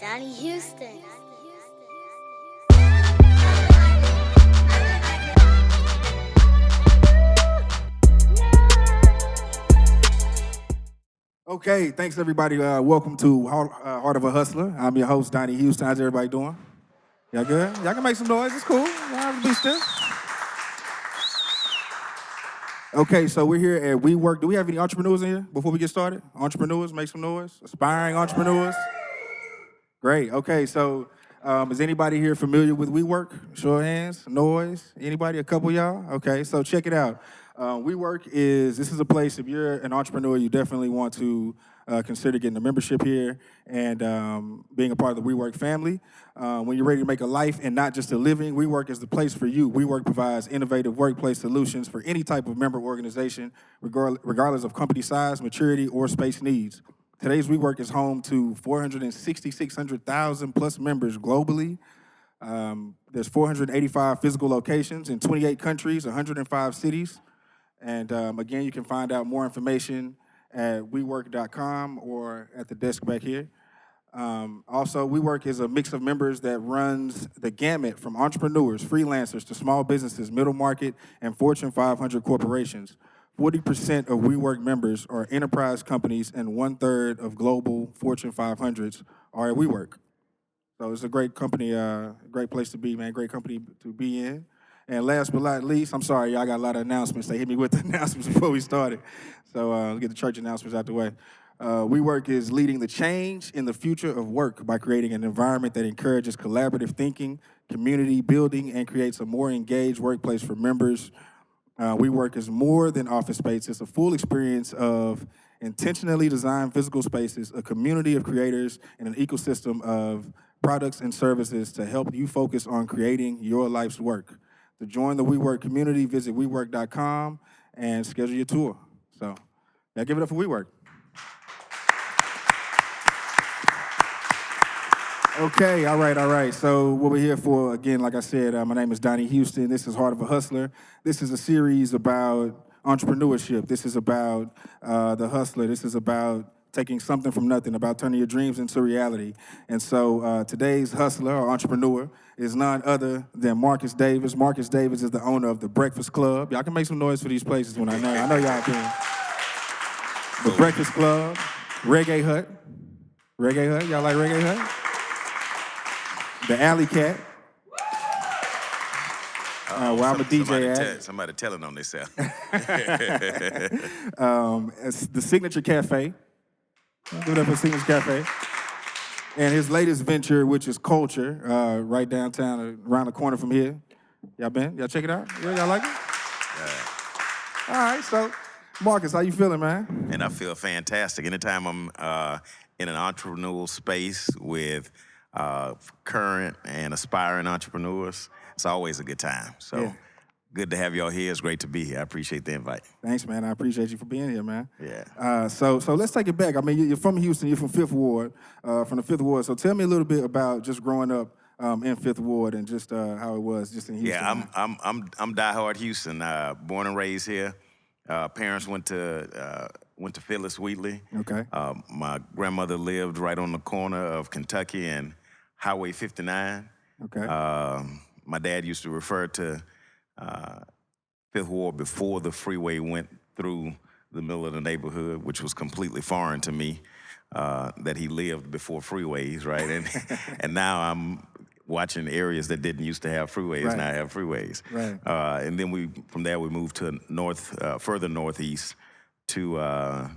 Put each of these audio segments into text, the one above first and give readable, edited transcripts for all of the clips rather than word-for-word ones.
Donnie Houston. Okay, thanks everybody. Welcome to Heart of a Hustler. I'm your host, Donnie Houston. How's everybody doing? Y'all good? Y'all can make some noise. It's cool. Y'all have to be still. Okay, so we're here at WeWork. Do we have any entrepreneurs in here before we get started? Entrepreneurs, make some noise. Aspiring entrepreneurs. Great. Okay, so is anybody here familiar with WeWork? Show of hands, noise. Anybody? A couple of y'all? Okay, so check it out. WeWork this is a place, if you're an entrepreneur, you definitely want to consider getting a membership here and being a part of the WeWork family. When you're ready to make a life and not just a living, WeWork is the place for you. WeWork provides innovative workplace solutions for any type of member organization, regardless of company size, maturity, or space needs. Today's WeWork is home to 600,000 plus members globally. There's 485 physical locations in 28 countries, 105 cities. And again, you can find out more information at WeWork.com or at the desk back here. Also, WeWork is a mix of members that runs the gamut from entrepreneurs, freelancers, to small businesses, middle market, and Fortune 500 corporations. 40% of WeWork members are enterprise companies, and 1/3 of global Fortune 500s are at WeWork. So it's a great company, great place to be, man, great company to be in. And last but not least, I'm sorry, y'all got a lot of announcements. They hit me with the announcements before we started. So let's get the church announcements out the way. WeWork is leading the change in the future of work by creating an environment that encourages collaborative thinking, community building, and creates a more engaged workplace for members. WeWork is more than office space. It's a full experience of intentionally designed physical spaces, a community of creators, and an ecosystem of products and services to help you focus on creating your life's work. To join the WeWork community, visit WeWork.com and schedule your tour. So, yeah, give it up for WeWork. Okay, all right. So what we're here for, again, like I said, my name is Donnie Houston. This is Heart of a Hustler. This is a series about entrepreneurship. This is about the hustler. This is about taking something from nothing, about turning your dreams into reality. And so today's hustler or entrepreneur is none other than Marcus Davis. Marcus Davis is the owner of the Breakfast Klub. Y'all can make some noise for these places when I know y'all can. The Breakfast Klub, Reggae Hut. Reggae Hut, y'all like Reggae Hut? The Alley Cat. I'm a DJ at. Somebody telling on themselves. It's the Signature Kafe. Give it up for Signature Kafe. And his latest venture, which is Kulture, right downtown, around the corner from here. Y'all been? Y'all check it out? Yeah, y'all like it? Yeah. All right, so Marcus, how you feeling, man? And I feel fantastic. Anytime I'm in an entrepreneurial space with current and aspiring entrepreneurs, it's always a good time. So. Yeah. Good to have y'all here. It's great to be here. I appreciate the invite. Thanks, man. I appreciate you for being here, man. Yeah. So let's take it back. I mean, you're from Houston. You're from Fifth Ward, from the Fifth Ward. So tell me a little bit about just growing up in Fifth Ward and just how it was just in Houston. Yeah, I'm diehard Houston. Born and raised here. Parents went to Phyllis Wheatley. Okay. My grandmother lived right on the corner of Kentucky and Highway 59. Okay. My dad used to refer to Fifth Ward before the freeway went through the middle of the neighborhood, which was completely foreign to me, that he lived before freeways, right? And now I'm watching areas that didn't used to have freeways, right. Now have freeways. Right. And then from there we moved to further northeast to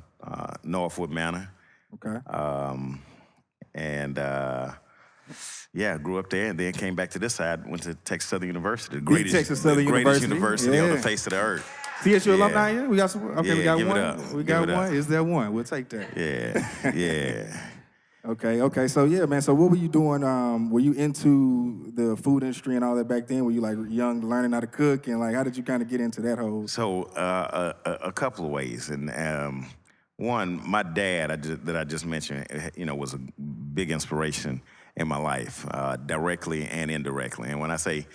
Northwood Manor. Okay. Yeah, grew up there and then came back to this side, went to Texas Southern University, the greatest university on the face of the earth. TSU alumni here? We got some. Okay, yeah, we got give one. It up. We got one. Is there one? We'll take that. Yeah. Okay. So yeah, man. So what were you doing? Were you into the food industry and all that back then? Were you like young, learning how to cook, and like how did you kind of get into that whole? So a couple of ways, and one, my dad that I just mentioned, was a big inspiration in my life, directly and indirectly. And when I say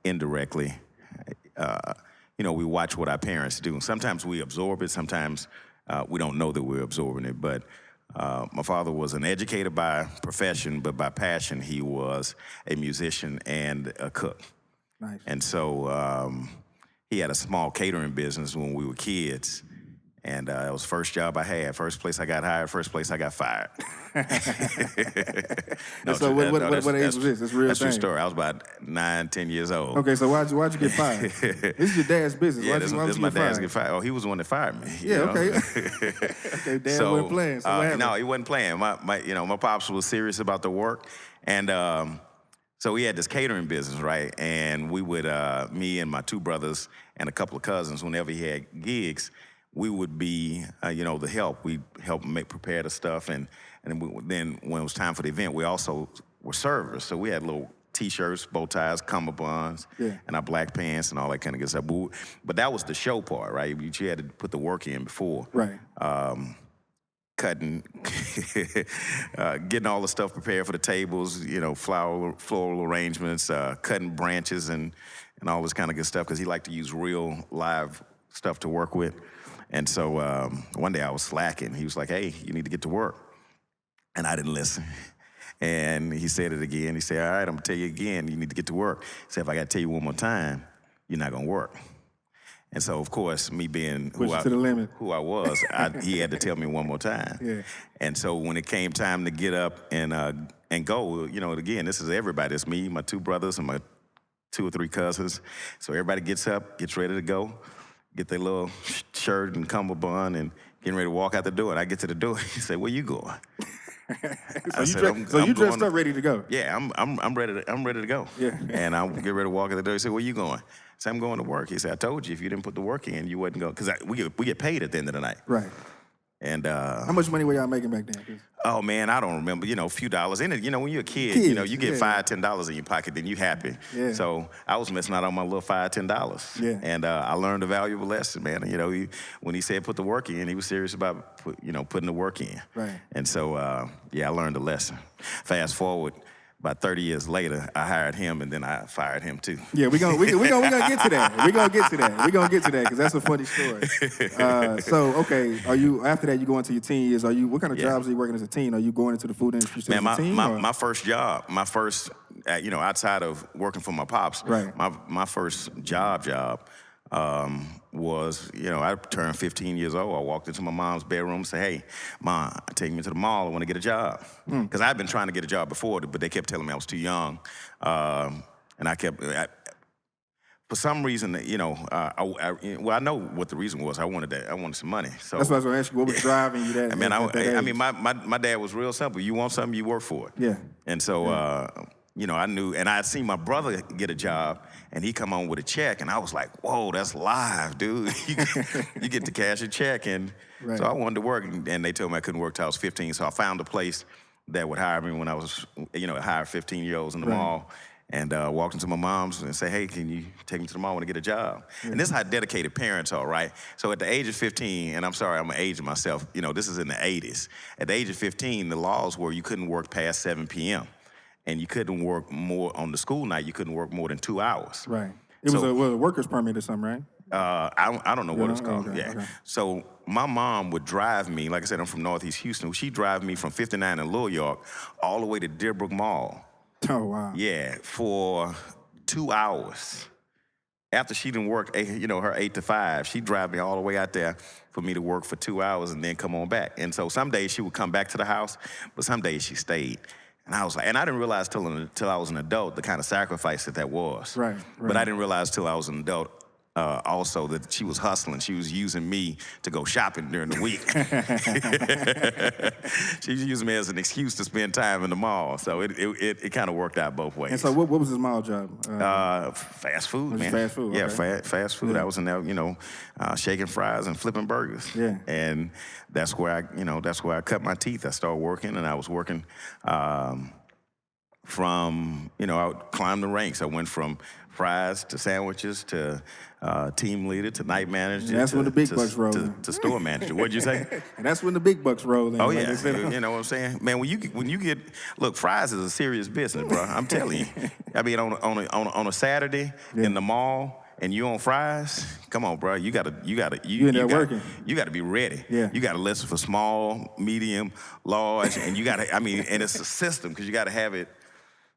indirectly, we watch what our parents do. Sometimes we absorb it. Sometimes we don't know that we're absorbing it. But My father was an educator by profession, but by passion, he was a musician and a cook. Nice. And so he had a small catering business when we were kids. And it was the first job I had. First place I got hired, first place I got fired. So what age was this? That's a real That's thing. true story. I was about 9, 10 years old. Okay, so why'd you get fired? This is your dad's business. Yeah, why'd this you my get dad's fired? get fired. Oh, he was the one that fired me. Yeah, you know? okay. Okay, dad wasn't playing. So what happened? No, he wasn't playing. My pops was serious about the work, and so we had this catering business, right? And we would, me and my two brothers and a couple of cousins, whenever he had gigs, we would be, the help. We'd help prepare the stuff, and then when it was time for the event, we also were servers. So we had little T-shirts, bow ties, cummerbunds, and our black pants and all that kind of good stuff. But that was the show part, right? You had to put the work in before. Right. Cutting, getting all the stuff prepared for the tables, floral arrangements, cutting branches and all this kind of good stuff, because he liked to use real live stuff to work with. And so one day I was slacking. He was like, hey, you need to get to work. And I didn't listen. And he said it again. He said, all right, I'm going to tell you again, you need to get to work. He said, if I got to tell you one more time, you're not going to work. And so, of course, me being who I was, he had to tell me one more time. Yeah. And so when it came time to get up and go, again, this is everybody. It's me, my two brothers, and my 2 or 3 cousins. So everybody gets up, gets ready to go, get their little shirt and cummerbund and getting ready to walk out the door. And I get to the door. He said, where you going? So you dressed up ready to go? Yeah, I'm ready to go. Yeah. And I'm getting ready to walk out the door. He said, where you going? I said, I'm going to work. He said, I told you if you didn't put the work in, you wouldn't go. Because we get paid at the end of the night. Right. And how much money were y'all making back then? Oh man, I don't remember. A few dollars. And when you're a kid, you get $5, $10 in your pocket, then you happy. Yeah. So I was missing out on my little $5, $10. Yeah. And I learned a valuable lesson, man. When he said put the work in, he was serious about putting the work in. Right. And so I learned a lesson. Fast forward. About 30 years later, I hired him, and then I fired him too. Yeah, we gonna get to that. We're gonna get to that because that's a funny story. So, okay, after that you go into your teen years? What kind of jobs are you working as a teen? Are you going into the food industry as a teen? My first job, outside of working for my pops, right. my first job was, I turned 15 years old. I walked into my mom's bedroom and said, hey, Mom, take me to the mall. I want to get a job. Because I'd been trying to get a job before, but they kept telling me I was too young. And for some reason, I know what the reason was. I wanted some money. So that's what I was going to ask you. What was driving you that? My dad was real simple. You want something, you work for it. Yeah. And so, I knew, and I had seen my brother get a job, and he come on with a check, and I was like, whoa, that's live, dude. You get to cash a check. And right. So I wanted to work, and they told me I couldn't work till I was 15, so I found a place that would hire me when I was, hire 15-year-olds in the mall, and walked into my mom's and say, hey, can you take me to the mall? I want to get a job. Yeah. And this is how dedicated parents are, right? So at the age of 15, and I'm sorry, I'm aging myself, this is in the 80s. At the age of 15, the laws were you couldn't work past 7 p.m., and you couldn't work more on the school night. You couldn't work more than 2 hours. Right. It was a worker's permit or something, right? I don't know what it's called. Okay, yeah. Okay. So my mom would drive me. Like I said, I'm from Northeast Houston. She'd drive me from 59 in Little York all the way to Deerbrook Mall. Oh wow. Yeah, for 2 hours. After she didn't work, her 8 to 5, she'd drive me all the way out there for me to work for 2 hours and then come on back. And so some days she would come back to the house, but some days she stayed. And I was like, and I didn't realize till I was an adult the kind of sacrifice that was. Right. But I didn't realize till I was an adult also that she was hustling. She was using me to go shopping during the week. She was using me as an excuse to spend time in the mall. So it kind of worked out both ways. And so what was his mall job? Fast food, man. Fast food, okay. Yeah, fast food. Yeah. I was in there, shaking fries and flipping burgers. Yeah. And that's where I cut my teeth. I started working, and I was working from, I would climb the ranks. I went from fries to sandwiches to team leader to night manager. And that's when the big bucks roll. To store manager. What'd you say? And that's when the big bucks roll in. Oh yeah, you know what I'm saying, man. When you get look, fries is a serious business, bro. I'm telling you. I mean, on a Saturday in the mall, and you on fries, come on, bro. You in there working. You gotta be ready. Yeah. You gotta listen for small, medium, large, and you gotta, and it's a system because you gotta have it.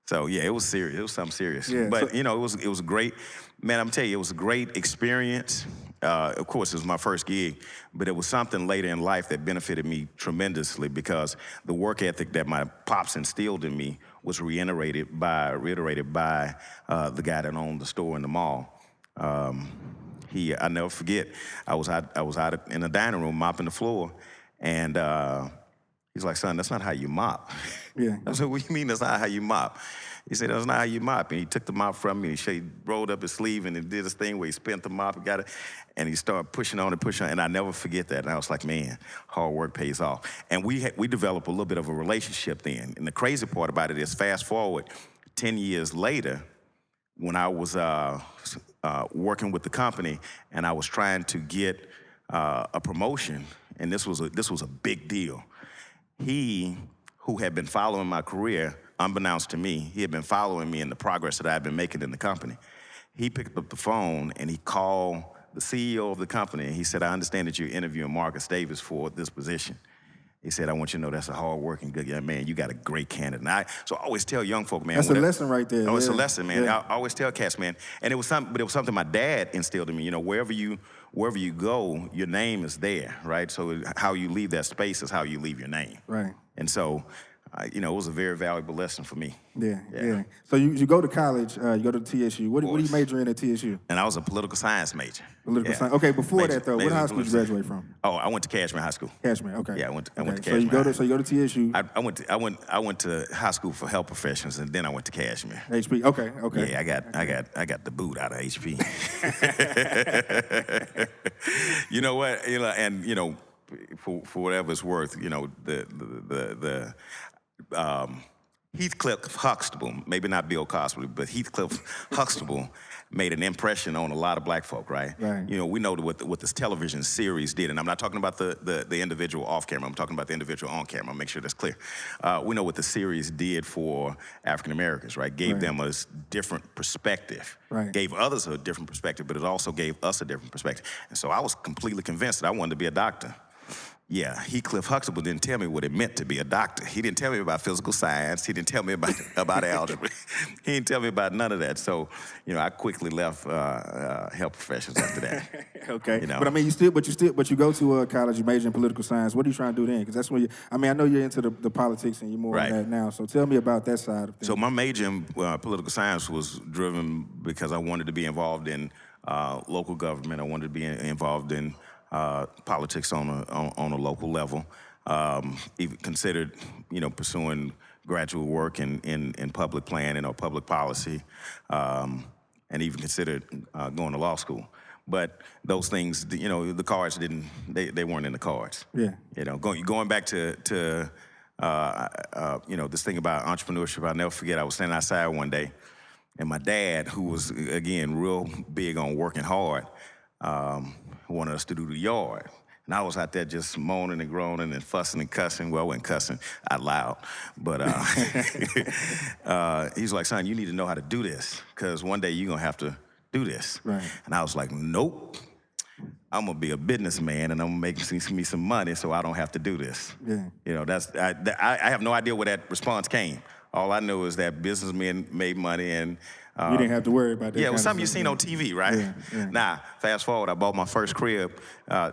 So yeah, it was serious. It was something serious. Yeah, But so- it was great. Man, I'm telling you, it was a great experience. Of course, it was my first gig, but it was something later in life that benefited me tremendously because the work ethic that my pops instilled in me was reiterated by the guy that owned the store in the mall. I never forget. I was out in the dining room mopping the floor, and he's like, "Son, that's not how you mop." Yeah. I said, "What do you mean that's not how you mop?" He said, "That's not how you mop." And he took the mop from me, and he rolled up his sleeve and he did this thing where he spent the mop and got it, and he started pushing on, and I never forget that. And I was like, man, hard work pays off. And we developed a little bit of a relationship then. And the crazy part about it is, fast forward 10 years later, when I was working with the company and I was trying to get a promotion, and this was a big deal. He, who had been following my career, unbeknownst to me, he had been following me in the progress that I had been making in the company. He picked up the phone and he called the CEO of the company, and he said, "I understand that you're interviewing Marcus Davis for this position." He said, "I want you to know that's a hard-working, good young man. You got a great candidate." And so I always tell young folk, man. That's a lesson right there. Oh, it's a yeah. lesson, man. Yeah. I always tell cats, man. And it was something my dad instilled in me. Wherever you go, your name is there, right? So how you leave that space is how you leave your name. Right. And so, it was a very valuable lesson for me. Yeah. So you go to college, you go to TSU. What do you major in at TSU? And I was a political science major. Political science. Okay, before that though, what high school did you graduate from? Oh, I went to Cashmere High School. Cashmere. Okay. Yeah, I went to Cashmere. So you go to TSU. I went to high school for health professions, and then I went to Cashmere. HP. Okay. Yeah, I got the boot out of HP. You know what? And for whatever it's worth, the Heathcliff Huxtable, maybe not Bill Cosby, but Heathcliff Huxtable made an impression on a lot of black folk, right? Right. We know what this television series did, and I'm not talking about the individual off camera, I'm talking about the individual on camera, I'll make sure that's clear. We know what the series did for African Americans, right? Gave them a different perspective. Right. Gave others a different perspective, but it also gave us a different perspective. And so I was completely convinced that I wanted to be a doctor. Yeah, Heathcliff Huxtable didn't tell me what it meant to be a doctor. He didn't tell me about physical science. He didn't tell me about algebra. He didn't tell me about none of that. So, I quickly left health professions after that. Okay. But I mean, you go to college, you major in political science. What are you trying to do then? Because that's when I know you're into the politics and you're more on that now. So tell me about that side of things. So my major in political science was driven because I wanted to be involved in local government. I wanted to be involved in politics on a local level. Even considered, pursuing graduate work in public planning or public policy, and even considered going to law school. But those things, the cards they weren't in the cards. Yeah. Going back to this thing about entrepreneurship, I'll never forget. I was standing outside one day, and my dad, who was again real big on working hard, wanted us to do the yard. And I was out there just moaning and groaning and fussing and cussing. Well, I wasn't cussing out loud. But he's like, "Son, you need to know how to do this, because one day you're going to have to do this." Right. And I was like, "Nope. I'm going to be a businessman, and I'm going to make me some money so I don't have to do this." Yeah. I have no idea where that response came. All I know is that businessmen made money, and you didn't have to worry about that. Yeah, it was something you seen on TV, right? Yeah. Now, fast forward, I bought my first crib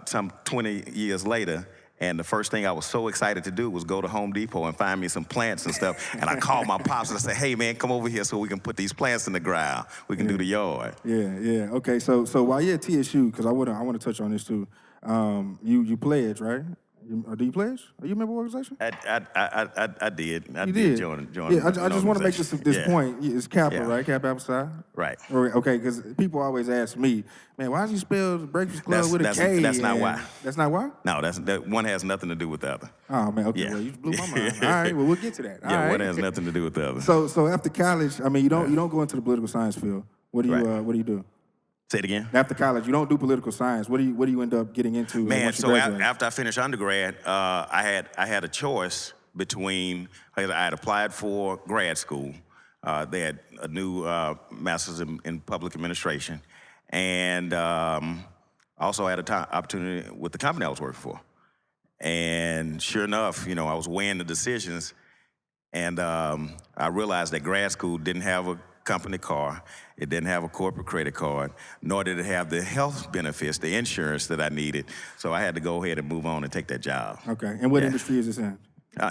some 20 years later, and the first thing I was so excited to do was go to Home Depot and find me some plants and stuff. And I called my pops and I said, "Hey, man, come over here so we can put these plants in the ground. We can do the yard." Yeah. Okay, so while you're at TSU, because I want to touch on this too, you pledged, right? Do you pledge? Are you a member of the organization? I did. I You did did? join Yeah, I just want to make this point. It's Kappa, Yeah. right? Kappa Alpha Psi? Right. Okay, because people always ask me, "Man, why does you spell Breakfast Klub with a K?" That's not why. That's not why? No, that one has nothing to do with the other. Oh, man, okay, Yeah. well, you blew my mind. All right, well, we'll get to that. All right. One has nothing to do with the other. So after college, I mean, you don't go into the political science field. What do you do? Say it again. After college, you don't do political science. What do you end up getting into? Man, once you so graduate? after I finished undergrad, I had a choice between, I had applied for grad school. They had a new master's in public administration, And also had an opportunity with the company I was working for. And sure enough, I was weighing the decisions, and I realized that grad school didn't have a company car, it didn't have a corporate credit card, nor did it have the health benefits, the insurance that I needed. So I had to go ahead and move on and take that job. Okay, and what industry is this in?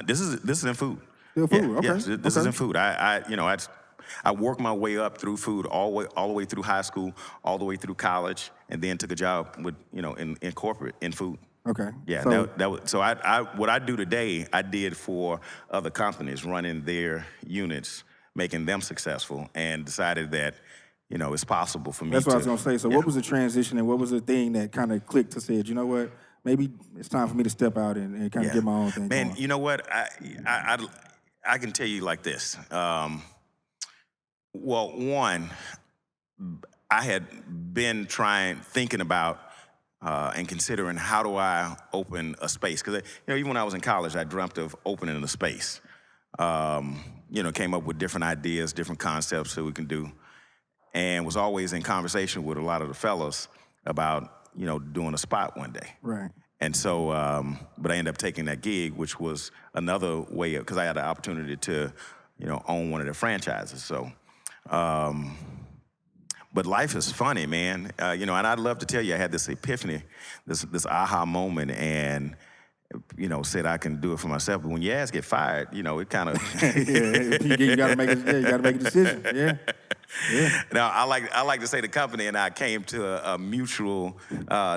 This is in food. Still food, okay. Yes, this is in food. I worked my way up through food, all the way through high school, all the way through college, and then took a job with, in corporate, in food. Okay. Yeah, So, what I do today, I did for other companies, running their units, making them successful, and decided that, it's possible for me that's to. what I was gonna say. So what was the transition and what was the thing that kind of clicked to say, you know what, maybe it's time for me to step out and kind of get my own thing Man, going? you know what? I can tell you like this. Well, one, I had been thinking about and considering how do I open a space. Because, even when I was in college, I dreamt of opening a space. Came up with different ideas, different concepts that we can do, and was always in conversation with a lot of the fellas about, doing a spot one day. Right. And so, but I ended up taking that gig, which was another way because I had the opportunity to, own one of their franchises. So, but life is funny, man. And I'd love to tell you I had this epiphany, this aha moment, and said I can do it for myself. But when your ass get fired, it kind of you gotta make a decision. Yeah. Yeah. Now I like to say the company and I came to a mutual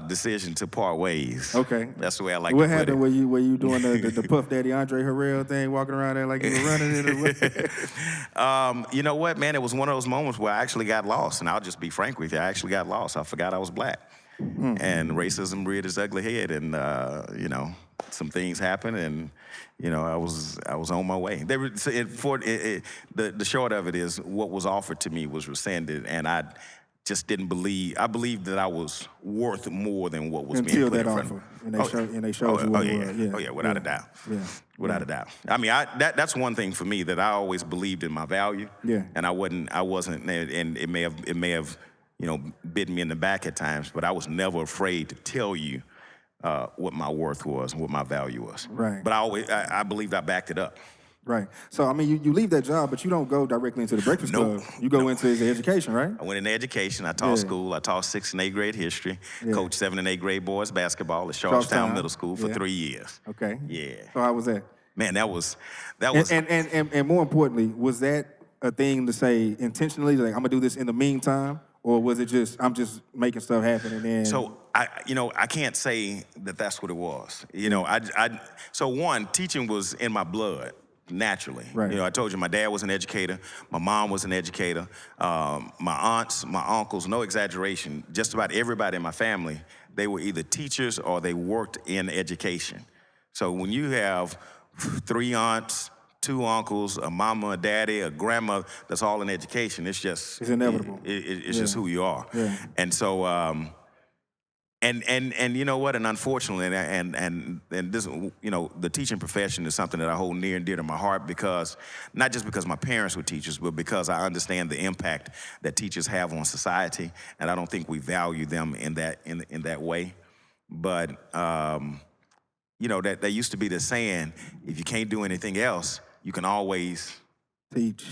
decision to part ways. Okay. That's the way I like what to put happened? it. Were you doing the Puff Daddy Andre Harrell thing, walking around there like you were running it? Or what? You know what, man? It was one of those moments where I actually got lost, and I'll just be frank with you. I actually got lost. I forgot I was black, and racism reared its ugly head, and some things happened, and I was on my way. The short of it is, what was offered to me was rescinded, and I just didn't believe. I believed that I was worth more than what was being put in front of me. And they showed you what it was. Yeah. Oh yeah, without a doubt. Yeah. Without a doubt. I mean, that's one thing for me, that I always believed in my value. Yeah. And I wasn't, and it may have bitten me in the back at times, but I was never afraid to tell you what my worth was, what my value was. Right. But I believed I backed it up. Right. So, I mean, you leave that job, but you don't go directly into the Breakfast Klub. You go into the education, right? I went into education. I taught school. I taught 6th and 8th grade history. Coached 7th and 8th grade boys basketball at Charlestown Middle School for 3 years. Okay. Yeah. So how was that? Man, that was. And more importantly, was that a thing to say intentionally, like, I'm gonna do this in the meantime? Or was it just, I'm just making stuff happen and then? So, I can't say that that's what it was. So one, teaching was in my blood, naturally. Right. I told you my dad was an educator, my mom was an educator, my aunts, my uncles, no exaggeration, just about everybody in my family, they were either teachers or they worked in education. So when you have 3 aunts, 2 uncles, a mama, a daddy, a grandma, that's all in education, it's inevitable. It's just who you are. Yeah. And so, and you know what? And unfortunately, and this, the teaching profession is something that I hold near and dear to my heart, because not just because my parents were teachers, but because I understand the impact that teachers have on society, and I don't think we value them in that way. But that there used to be the saying, if you can't do anything else, you can always teach.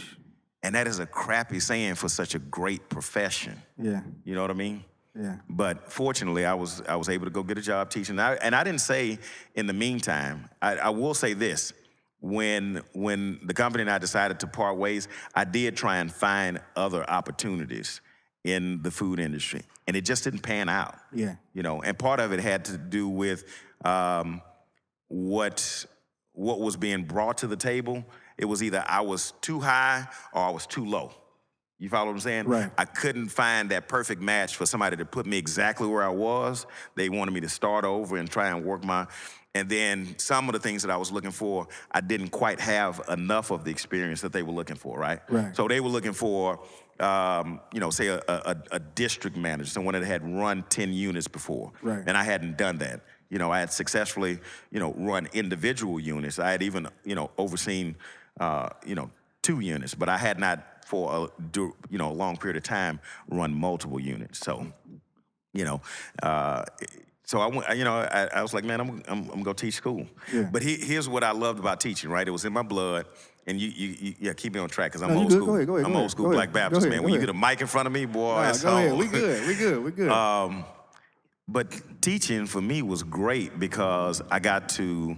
And that is a crappy saying for such a great profession. Yeah. You know what I mean? Yeah. But fortunately, I was able to go get a job teaching. And I didn't say in the meantime. I will say this: when the company and I decided to part ways, I did try and find other opportunities in the food industry, and it just didn't pan out. Yeah. And part of it had to do with what was being brought to the table. It was either I was too high or I was too low. You follow what I'm saying? Right. I couldn't find that perfect match for somebody to put me exactly where I was. They wanted me to start over and try and work and then some of the things that I was looking for, I didn't quite have enough of the experience that they were looking for, right? Right. So they were looking for, say a district manager, someone that had run 10 units before. Right. And I hadn't done that. I had successfully, run individual units. I had even, overseen, 2 units, but I had not for a long period of time, run multiple units. So, so I went. I was like, man, I'm gonna go teach school. Yeah. But here's what I loved about teaching. Right, it was in my blood. And you keep me on track because I'm No, you old good. school. Go ahead. I'm old school Black Baptist, man. When you get a mic in front of me, boy, Nah, it's go ahead. on. We good. But teaching for me was great because I got to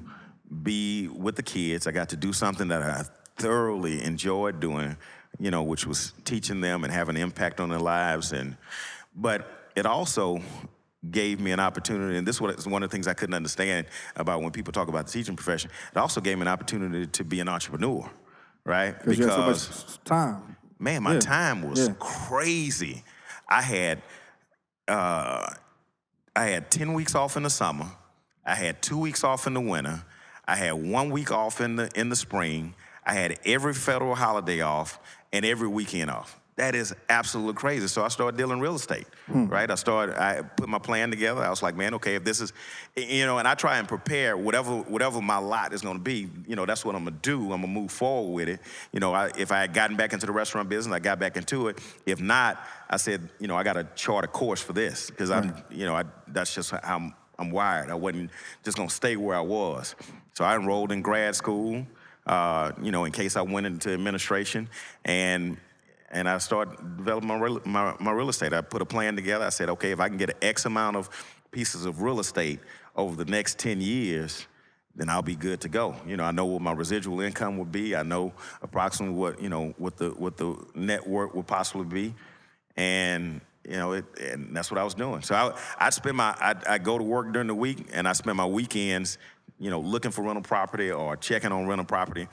be with the kids. I got to do something that I thoroughly enjoyed doing, which was teaching them and having an impact on their lives. But it also gave me an opportunity, and this was one of the things I couldn't understand about when people talk about the teaching profession. It also gave me an opportunity to be an entrepreneur, right? Because you had so much time. Man, my time was crazy. I had 10 weeks off in the summer. I had 2 weeks off in the winter. I had 1 week off in the spring. I had every federal holiday off and every weekend off. That is absolutely crazy. So I started dealing real estate, right? I put my plan together. I was like, man, okay, if this is, and I try and prepare whatever my lot is gonna be, that's what I'm gonna do. I'm gonna move forward with it. If I had gotten back into the restaurant business, I got back into it. If not, I said, I gotta chart a course for this because that's just how I'm wired. I wasn't just gonna stay where I was. So I enrolled in grad school, in case I went into administration, and I started developing my real estate. I put a plan together. I said, okay, if I can get an X amount of pieces of real estate over the next 10 years, then I'll be good to go. I know what my residual income would be. I know approximately what the net worth would possibly be. And, and that's what I was doing. So I'd go to work during the week, and I spend my weekends, looking for rental property or checking on rental property.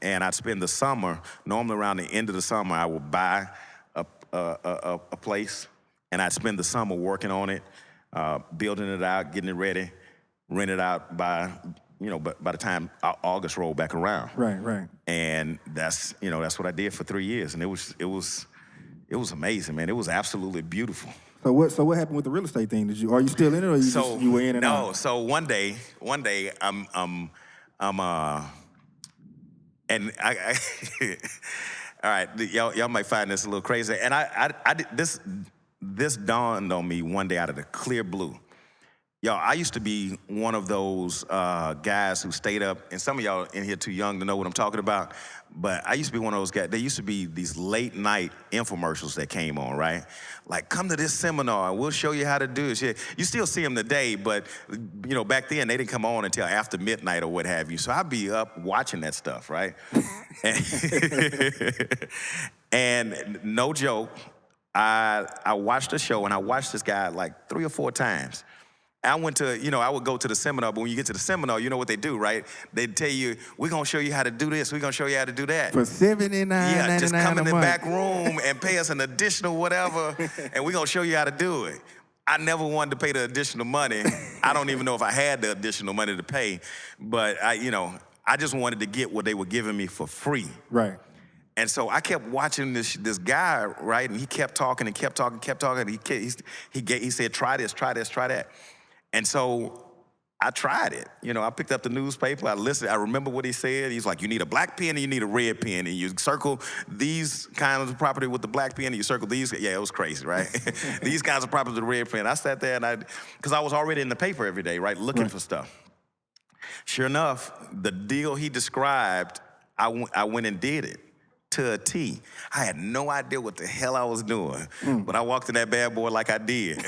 And I'd spend the summer, normally around the end of the summer, I would buy a place, and I'd spend the summer working on it, building it out, getting it ready, rent it out by the time August rolled back around. Right. And that's what I did for 3 years, and it was amazing, man. It was absolutely beautiful. So what happened with the real estate thing? Are you still in it, or you were in and out? No. So one day I'm and I all right, y'all might find this a little crazy. And I did this dawned on me one day out of the clear blue. Y'all, I used to be one of those guys who stayed up, and some of y'all in here too young to know what I'm talking about, but I used to be one of those guys. There used to be these late night infomercials that came on, right? Like, come to this seminar, we'll show you how to do it. You still see them today, but back then they didn't come on until after midnight or what have you. So I'd be up watching that stuff, right? And no joke, I watched the show, and I watched this guy like 3 or 4 times. I went to, I would go to the seminar, but when you get to the seminar, you know what they do, right? They tell you, we're gonna show you how to do this, we're gonna show you how to do that. For $79.99 yeah, just come in the month. back room and pay us an additional whatever, and we're gonna show you how to do it. I never wanted to pay the additional money. I don't even know if I had the additional money to pay, but I just wanted to get what they were giving me for free. Right. And so I kept watching this guy, right? And he kept talking and kept talking. He said, try this, try that. And so I tried it. I picked up the newspaper, I listened, I remember what he said. He's like, you need a black pen and you need a red pen, and you circle these kinds of property with the black pen and you circle these. Yeah, it was crazy, right? These kinds of property with the red pen. I sat there because I was already in the paper every day, right, looking for stuff. Sure enough, the deal he described, I went and did it. To a T. I had no idea what the hell I was doing, but I walked in that bad boy like I did.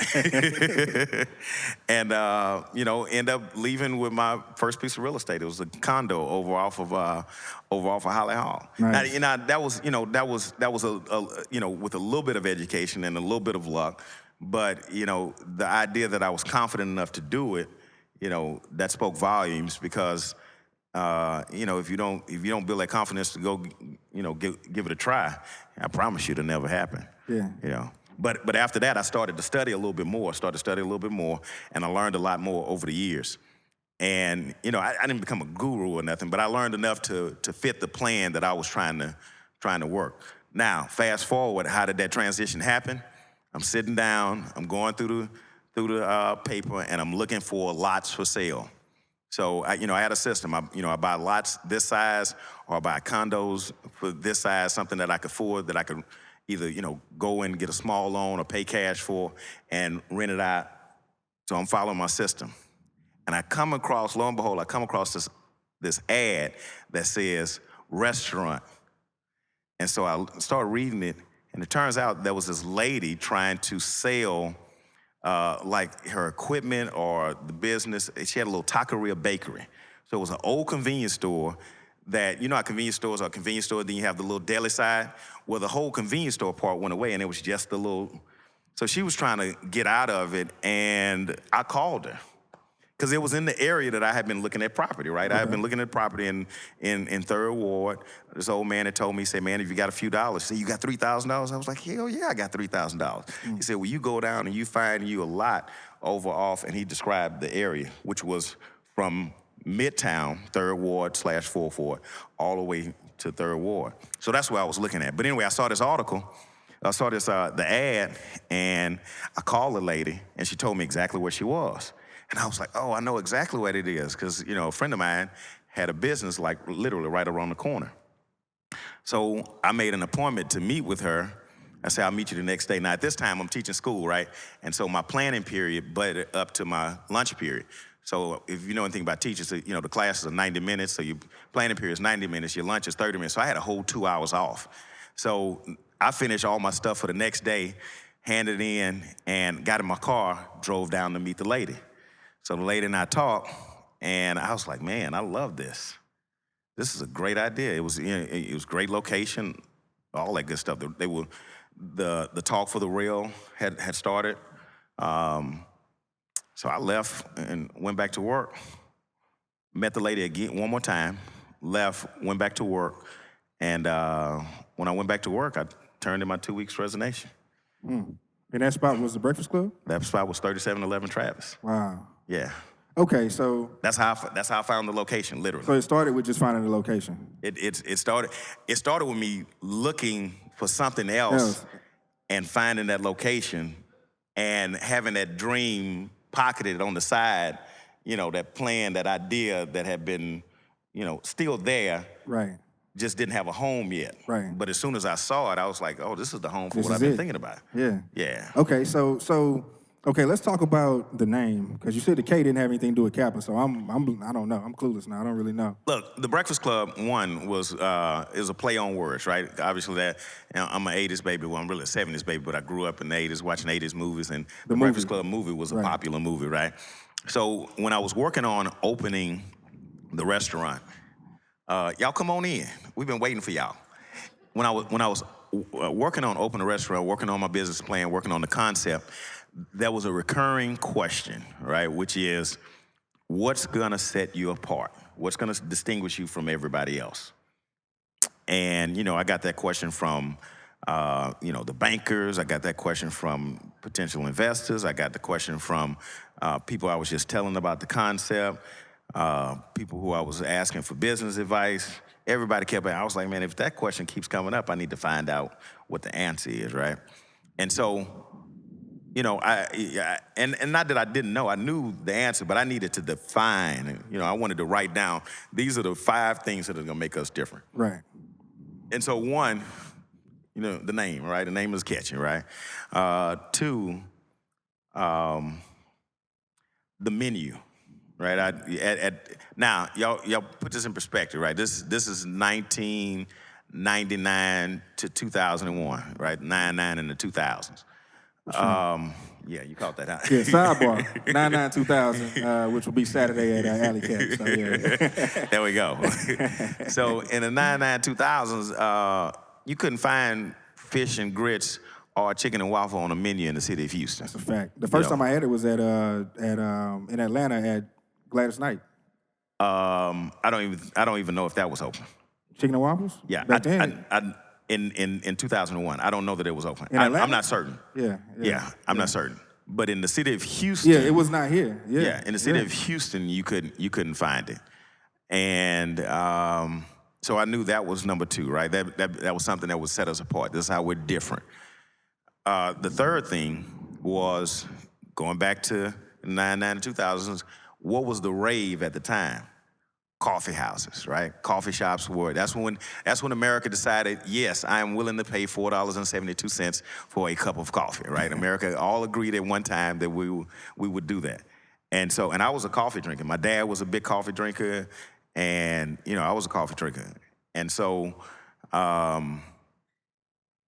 And, end up leaving with my first piece of real estate. It was a condo over off of Holly Hall. Nice. Now, that was with a little bit of education and a little bit of luck, but, the idea that I was confident enough to do it, that spoke volumes because if you don't build that confidence to go, give it a try, I promise you it'll never happen. Yeah. But after that, I started to study a little bit more, and I learned a lot more over the years. And, I didn't become a guru or nothing, but I learned enough to fit the plan that I was trying to work. Now, fast forward, how did that transition happen? I'm sitting down, I'm going through the paper, and I'm looking for lots for sale. So I had a system. I buy lots this size, or I buy condos for this size, something that I could afford, that I could either, go and get a small loan or pay cash for and rent it out. So I'm following my system. And lo and behold, I come across this ad that says restaurant. And so I started reading it, and it turns out there was this lady trying to sell like her equipment or the business. She had a little taqueria bakery. So it was an old convenience store that, how convenience stores are a convenience store, then you have the little deli side. Well, the whole convenience store part went away, and it was just the little. So she was trying to get out of it, and I called her. Because it was in the area that I had been looking at property, right? I had been looking at property in 3rd Ward. This old man had told me, he said, man, if you got a few dollars, he said, you got $3,000? I was like, hell yeah, I got $3,000. He said, well, you go down and you find you a lot over off, and he described the area, which was from Midtown, 3rd Ward / 4th Ward, all the way to 3rd Ward. So that's what I was looking at. But anyway, I saw this article. I saw the ad, and I called the lady, and she told me exactly where she was. And I was like, oh, I know exactly what it is, because, a friend of mine had a business like literally right around the corner. So I made an appointment to meet with her. I said, I'll meet you the next day. Now, at this time, I'm teaching school, right? And so my planning period butted up to my lunch period. So if you know anything about teachers, the classes are 90 minutes, so your planning period is 90 minutes, your lunch is 30 minutes. So I had a whole 2 hours off. So I finished all my stuff for the next day, handed it in, and got in my car, drove down to meet the lady. So the lady and I talked, and I was like, man, I love this. This is a great idea. It was great location, all that good stuff. The talk for the rail had started. So I left and went back to work, met the lady again one more time, left, went back to work, and when I went back to work, I turned in my 2 weeks resignation. And that spot was the Breakfast Klub? That spot was 3711 Travis. Wow. Yeah. Okay, so that's how I found the location, literally. So it started with just finding the location. It started with me looking for something else and finding that location and having that dream pocketed on the side, that plan, that idea that had been, still there. Right. Just didn't have a home yet. Right. But as soon as I saw it, I was like, oh, this is the home for what I've been thinking about. Yeah. Yeah. Okay, okay, let's talk about the name, because you said the K didn't have anything to do with Kappa, so I don't know. I'm clueless now. I don't really know. Look, the Breakfast Klub, is a play on words, right? Obviously I'm an 80s baby. Well, I'm really a 70s baby, but I grew up in the 80s watching 80s movies, and the Breakfast Klub movie was a popular movie, right? So when I was working on opening the restaurant, y'all come on in. We've been waiting for y'all. When I was working on opening the restaurant, working on my business plan, working on the concept, there was a recurring question, right? Which is, what's gonna set you apart? What's gonna distinguish you from everybody else? And, I got that question from, the bankers. I got that question from potential investors. I got the question from people I was just telling about the concept, people who I was asking for business advice. Everybody kept asking. I was like, man, if that question keeps coming up, I need to find out what the answer is, right? And so, and not that I didn't know, I knew the answer, but I needed to define, I wanted to write down, these are the 5 things that are gonna make us different. Right. And so 1, the name, right? The name is catchy, right? 2, the menu, right? Now, y'all put this in perspective, right? This is 1999 to 2001, right? 99 in the 2000s. Yeah, you caught that out. Yeah, sidebar, 99-2000, which will be Saturday at Alley Cat. So, yeah. There we go. So in the 99-2000s, you couldn't find fish and grits or chicken and waffle on a menu in the city of Houston. That's a fact. The first time I had it was in Atlanta at Gladys Knight. I don't even know if that was open. Chicken and waffles? Yeah, back then. In 2001. I don't know that it was open. In Atlanta? I'm not certain. Yeah, I'm not certain. But in the city of Houston, yeah, it was not here. Yeah, in the city of Houston, you couldn't find it, and so I knew that was number 2, right? That was something that would set us apart. This is how we're different. The third thing was going back to 99 to 2000s what was the rave at the time? Coffee houses, right? Coffee shops were, that's when America decided, yes, I am willing to pay $4.72 for a cup of coffee, right? America all agreed at one time that we would do that. And so, and I was a coffee drinker. My dad was a big coffee drinker, and, you know, I was a coffee drinker. And so,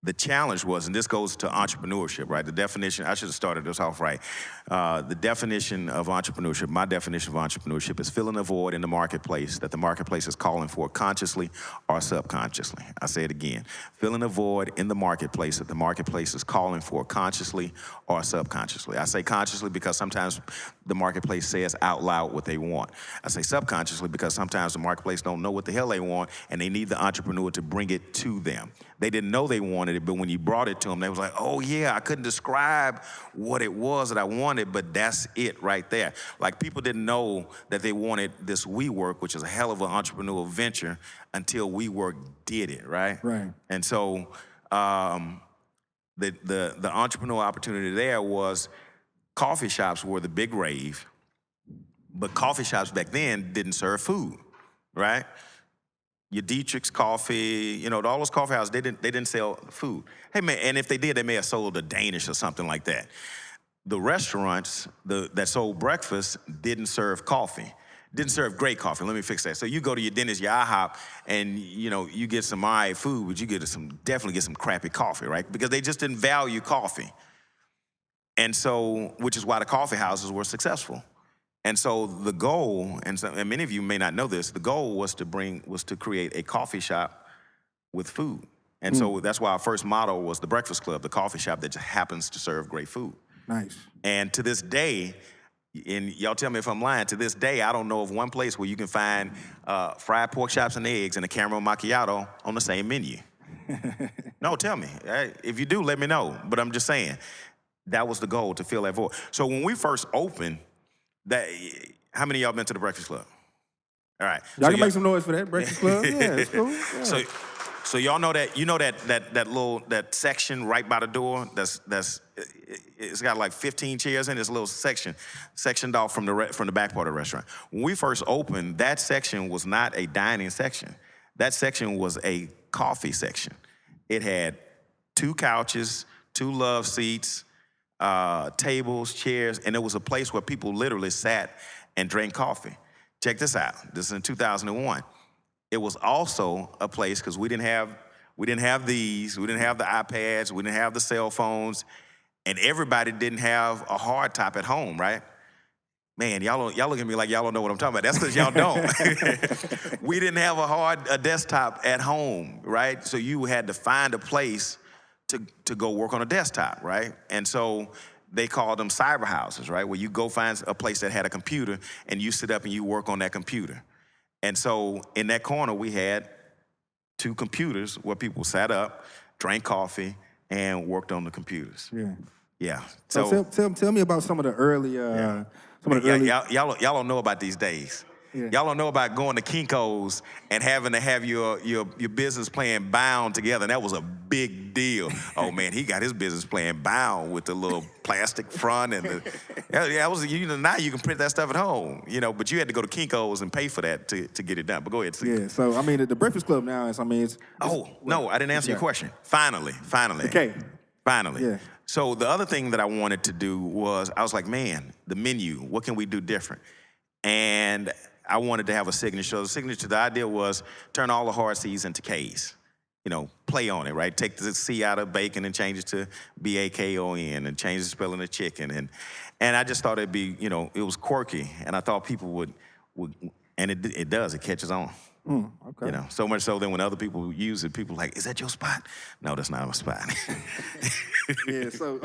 the challenge was, and this goes to entrepreneurship, right? The definition, I should have started this off right. The definition of entrepreneurship, my definition of entrepreneurship is filling a void in the marketplace that the marketplace is calling for consciously or subconsciously. I say it again. Filling a void in the marketplace that the marketplace is calling for consciously or subconsciously. I say consciously because sometimes the marketplace says out loud what they want. I say subconsciously because sometimes the marketplace don't know what the hell they want and they need the entrepreneur to bring it to them. They didn't know they wanted it, but when you brought it to them, they was like, oh yeah, I couldn't describe what it was that I wanted, but that's it right there. Like people didn't know that they wanted this WeWork, which is a hell of an entrepreneurial venture, until WeWork did it, right? Right. And so the entrepreneurial opportunity there was coffee shops were the big rave, but coffee shops back then didn't serve food, right? Your Dietrich's coffee, you know, all those coffee houses, they didn't sell food. Hey man, and if they did, they may have sold a Danish or something like that. The restaurants that sold breakfast didn't serve coffee. Didn't serve great coffee. Let me fix that. So you go to your Dennis, your IHOP, and you know, you get some all right food, but you definitely get some crappy coffee, right? Because they just didn't value coffee. And so, which is why the coffee houses were successful. And so the goal, and many of you may not know this, the goal was to create a coffee shop with food. And so that's why our first motto was the Breakfast Klub, the coffee shop that just happens to serve great food. Nice. And to this day, and y'all tell me if I'm lying, to this day, I don't know of one place where you can find fried pork chops and eggs and a caramel macchiato on the same menu. No, tell me. If you do, let me know. But I'm just saying, that was the goal, to fill that void. So when we first opened, how many of y'all been to the Breakfast Klub? All right. Y'all can make some noise for that, Breakfast Klub. Yeah, it's cool. Yeah. So y'all know that, you know that section right by the door it's got like 15 chairs in it. It's a little sectioned off from the back part of the restaurant. When we first opened, that section was not a dining section. That section was a coffee section. It had 2 couches, 2 love seats, tables, chairs, and it was a place where people literally sat and drank coffee. Check this out. This is in 2001. It was also a place, because we didn't have these, we didn't have the iPads, we didn't have the cell phones, and everybody didn't have a hard top at home, right? Man, y'all look at me like y'all don't know what I'm talking about. That's because y'all don't. We didn't have a desktop at home, right? So you had to find a place to go work on a desktop, right? And so they called them cyber houses, right? Where you go find a place that had a computer and you sit up and you work on that computer. And so in that corner, we had 2 computers where people sat up, drank coffee, and worked on the computers. Yeah. Yeah. So tell me about some of the early, Y'all don't know about these days. Yeah. Y'all don't know about going to Kinko's and having to have your business plan bound together. And that was a big deal. Oh man, he got his business plan bound with the little plastic front and that was, you know, now you can print that stuff at home, you know, but you had to go to Kinko's and pay for that to get it done. But go ahead. Yeah. So I mean, the Breakfast Klub now is, No, I didn't answer your question. Finally. Okay. Finally. Yeah. So the other thing that I wanted to do was, I was like, man, the menu, what can we do different? And I wanted to have a signature. The signature, the idea was turn all the hard C's into K's. You know, play on it, right? Take the C out of bacon and change it to B-A-K-O-N and change the spelling of chicken. And I just thought it'd be, you know, it was quirky. And I thought people would and it does, it catches on. Okay. You know, so much so that when other people use it, people are like, is that your spot? No, that's not my spot. Yeah, so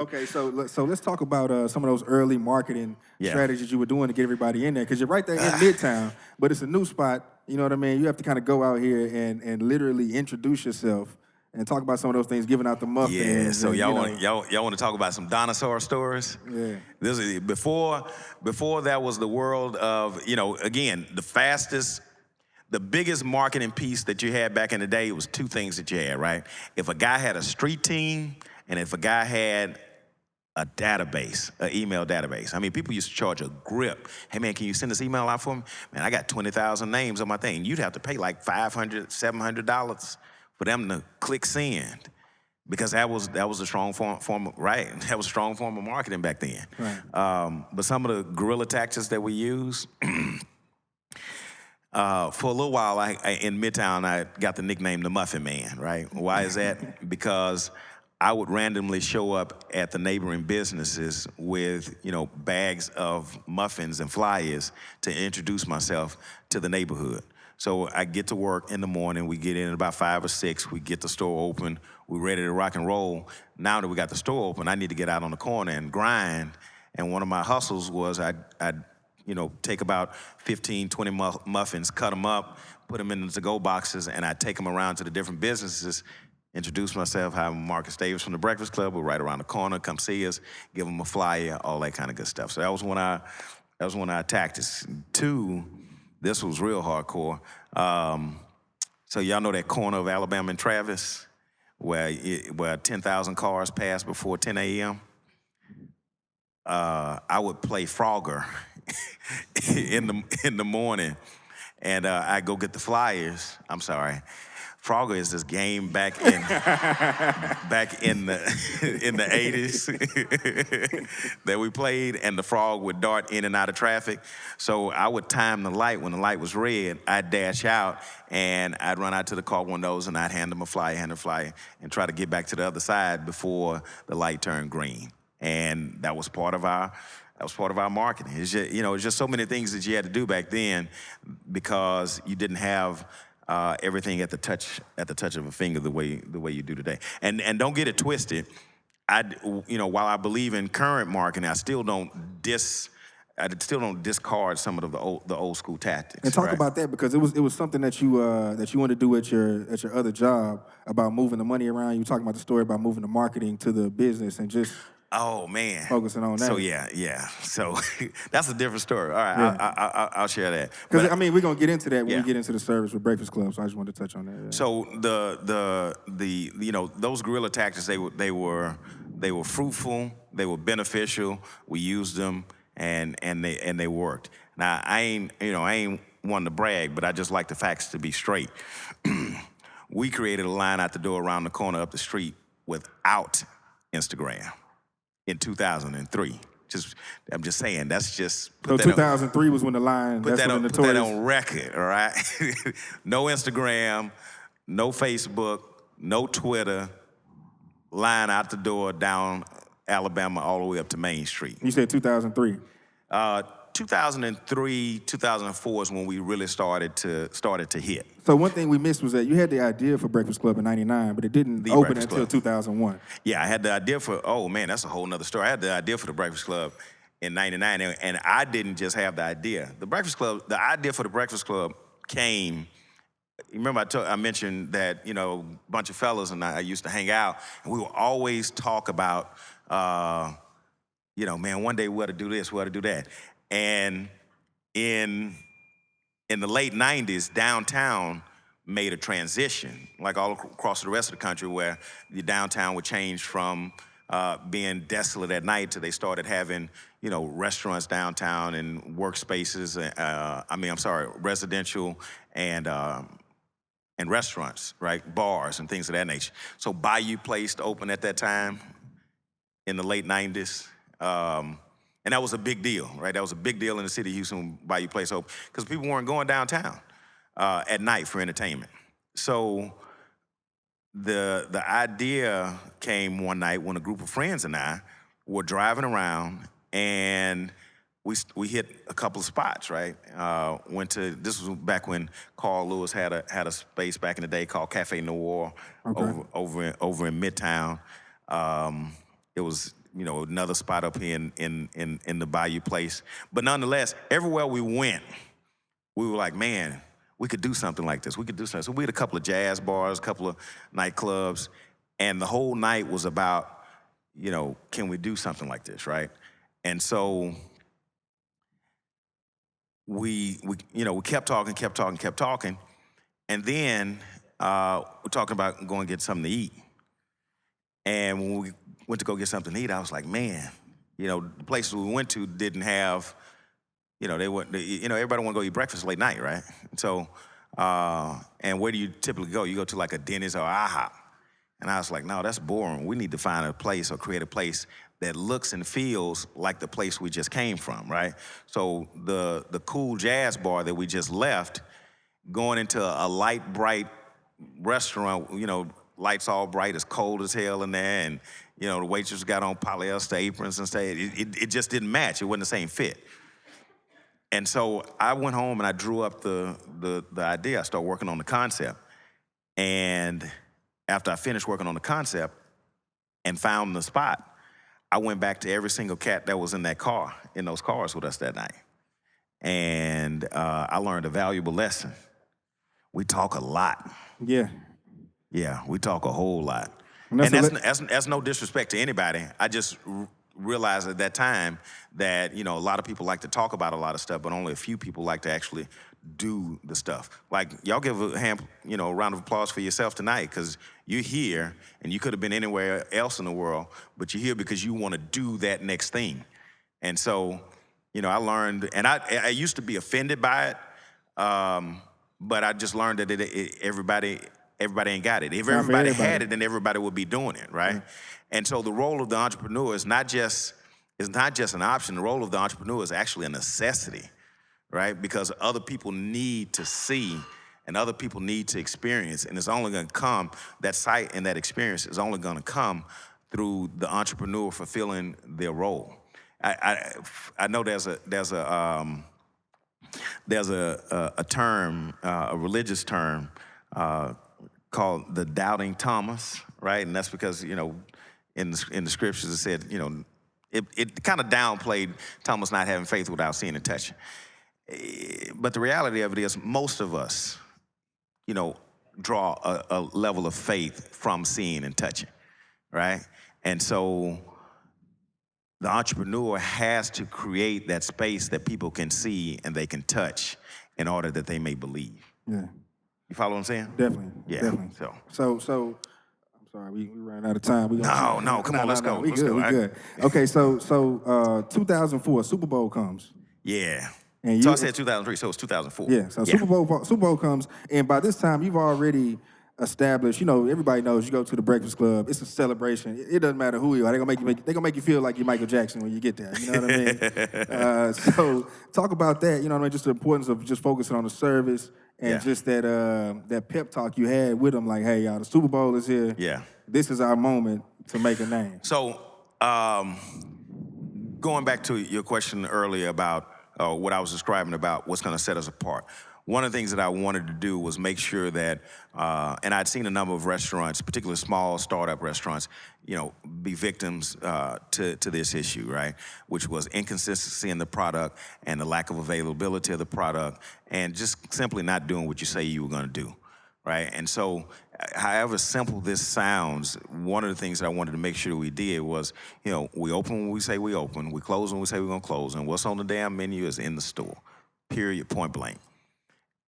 let's talk about some of those early marketing strategies you were doing to get everybody in there, because you're right there in Midtown, but it's a new spot, you know what I mean? You have to kind of go out here and literally introduce yourself and talk about some of those things, giving out the muffins. Yeah, so and, y'all want to talk about some dinosaur stories? Yeah. This is before that was the world of, you know, again, the biggest marketing piece that you had back in the day was 2 things that you had, right? If a guy had a street team and if a guy had a database, an email database. I mean, people used to charge a grip. Hey, man, can you send this email out for me? Man, I got 20,000 names on my thing. You'd have to pay like $500, $700 for them to click send, because that was a strong form of, right? That was a strong form of marketing back then. Right. But some of the guerrilla tactics that we use, for a little while, in Midtown, I got the nickname the Muffin Man, right? Why is that? Because I would randomly show up at the neighboring businesses with, bags of muffins and flyers to introduce myself to the neighborhood. So I get to work in the morning, we get in at about 5 or 6, we get the store open, we're ready to rock and roll. Now that we got the store open, I need to get out on the corner and grind. And one of my hustles was I'd take about 15, 20 muffins, cut them up, put them in the to-go boxes, and I'd take them around to the different businesses, introduce myself. Hi, I'm Marcus Davis from the Breakfast Klub. We're right around the corner. Come see us. Give them a flyer, all that kind of good stuff. So that was when I attacked this. 2, this was real hardcore. So y'all know that corner of Alabama and Travis, where 10,000 cars pass before 10 a.m. I would play Frogger in the morning, and I go get the flyers. I'm sorry. Frogger is this game back in the 80s that we played, and the frog would dart in and out of traffic. So I would time the light. When the light was red, I'd dash out, and I'd run out to the car windows, and I'd hand them a flyer, and try to get back to the other side before the light turned green. And that was part of our marketing. It's just, it's just so many things that you had to do back then, because you didn't have everything at the touch of a finger the way you do today. And don't get it twisted. While I believe in current marketing, I still don't discard some of the old school tactics. And talk about that, because it was something that you wanted to do at your other job, about moving the money around. You were talking about the story about moving the marketing to the business and just focusing on that. So yeah. So that's a different story. All right, yeah. I'll share that. Because we're gonna get into that when we get into the service with Breakfast Klub. So I just wanted to touch on that. Yeah. So the those guerrilla tactics, they were fruitful, they were beneficial. We used them, and they worked. Now I ain't one to brag, but I just like the facts to be straight. We created a line out the door around the corner up the street without Instagram in 2003. I'm just saying, that's just... So 2003 was when the line... Put that on record, all right? No Instagram, no Facebook, no Twitter, line out the door down Alabama all the way up to Main Street. You said 2003? 2003, 2004 is when we really started to hit. So one thing we missed was that you had the idea for Breakfast Klub in '99, but it didn't open until 2001. Yeah, I had the idea for, oh man, that's a whole nother story. I had the idea for the Breakfast Klub in '99, and I didn't just have the idea. The idea for the Breakfast Klub came, you remember I mentioned that, a bunch of fellas and I used to hang out, and we would always talk about, man, one day we ought to do this, we ought to do that. And in the late 90s, downtown made a transition, like all across the rest of the country, where the downtown would change from being desolate at night to they started having, restaurants downtown and workspaces, residential and restaurants, right? Bars and things of that nature. So Bayou Place opened at that time in the late 90s. And that was a big deal, right? That was a big deal in the city of Houston when Bayou Place opened, because people weren't going downtown at night for entertainment. So the idea came one night when a group of friends and I were driving around, and we hit a couple of spots, right? This was back when Carl Lewis had a space back in the day called Cafe Noir, okay, over in Midtown. It was, another spot up here in the Bayou Place. But nonetheless, everywhere we went, we were like, man, we could do something like this. We could do something. So we had a couple of jazz bars, a couple of nightclubs, and the whole night was about, can we do something like this, right? And so we kept talking, and then we're talking about going to get something to eat. And when we went to go get something to eat, I was like, man, the places we went to didn't have, everybody want to go eat breakfast late night, right? So, and where do you typically go? You go to like a Denny's or IHOP. And I was like, no, that's boring. We need to find a place or create a place that looks and feels like the place we just came from, right? So the cool jazz bar that we just left, going into a light, bright restaurant, lights all bright, it's cold as hell in there, and the waitress got on polyester aprons and stuff. It just didn't match. It wasn't the same fit. And so I went home and I drew up the idea. I started working on the concept. And after I finished working on the concept and found the spot, I went back to every single cat that was in those cars with us that night. And I learned a valuable lesson. We talk a lot. Yeah. Yeah, we talk a whole lot. And that's no disrespect to anybody. I just realized at that time that, a lot of people like to talk about a lot of stuff, but only a few people like to actually do the stuff. Like, y'all give a round of applause for yourself tonight, because you're here, and you could have been anywhere else in the world, but you're here because you want to do that next thing. And so, I learned, and I used to be offended by it, but I just learned that everybody ain't got it. If everybody had it, then everybody would be doing it, right? Mm-hmm. And so the role of the entrepreneur is not just an option. The role of the entrepreneur is actually a necessity, right? Because other people need to see and other people need to experience, and it's only going to come, that sight and that experience is only going to come through the entrepreneur fulfilling their role. I know there's a term, a religious term, called the doubting Thomas, right? And that's because, in the scriptures it said, it kind of downplayed Thomas not having faith without seeing and touching. But the reality of it is most of us, draw a level of faith from seeing and touching, right? And so the entrepreneur has to create that space that people can see and they can touch in order that they may believe. Yeah. You follow what I'm saying? Definitely. Yeah. Definitely. So I'm sorry, we ran out of time. Come on, let's go. We good. Okay, so 2004, Super Bowl comes. Yeah. And so I said 2003, so it's 2004. Yeah, so Super Bowl comes, and by this time you've already established, everybody knows you go to the Breakfast Klub, it's a celebration. It doesn't matter who you are. They're gonna make you feel like you're Michael Jackson when you get there. You know what I mean? So talk about that, just the importance of just focusing on the service and just that pep talk you had with them, like, hey, y'all, the Super Bowl is here. Yeah. This is our moment to make a name. So going back to your question earlier about what I was describing about what's going to set us apart. One of the things that I wanted to do was make sure that, and I'd seen a number of restaurants, particularly small startup restaurants, be victims to this issue, right? Which was inconsistency in the product and the lack of availability of the product and just simply not doing what you say you were going to do, right? And so, however simple this sounds, one of the things that I wanted to make sure we did was, we open when we say we open, we close when we say we're going to close, and what's on the damn menu is in the store, period, point blank.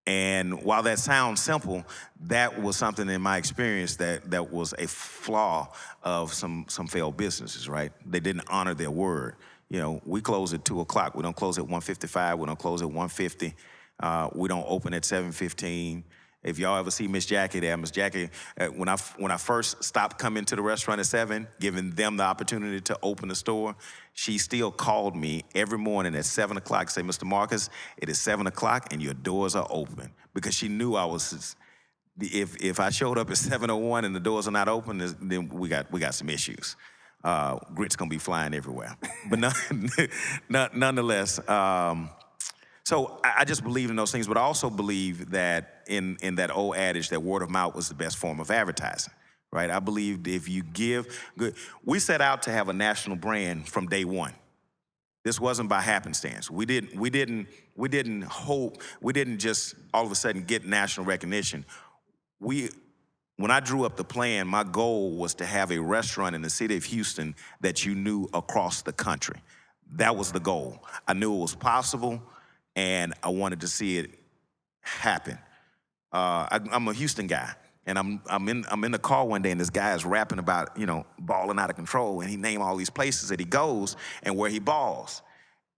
And while that sounds simple, that was something in my experience that was a flaw of some failed businesses, right? They didn't honor their word. We close at 2 o'clock. We don't close at 1:55. We don't close at 1:50. We don't open at 7:15. If y'all ever see Miss Jackie there, Miss Jackie, when I first stopped coming to the restaurant at 7, giving them the opportunity to open the store, she still called me every morning at 7 o'clock, say, Mr. Marcus, it is 7 o'clock and your doors are open. Because she knew I was, if I showed up at 7:01 and the doors are not open, then we got some issues. Grit's gonna be flying everywhere. But nonetheless, so I just believe in those things, but I also believe that in that old adage that word of mouth was the best form of advertising, right? I believe if you give good, we set out to have a national brand from day one. This wasn't by happenstance. We didn't hope, we didn't just all of a sudden get national recognition. When I drew up the plan, my goal was to have a restaurant in the city of Houston that you knew across the country. That was the goal. I knew it was possible, and I wanted to see it happen. I'm a Houston guy, And I'm in the car one day, and this guy is rapping about, balling out of control, and he named all these places that he goes and where he balls.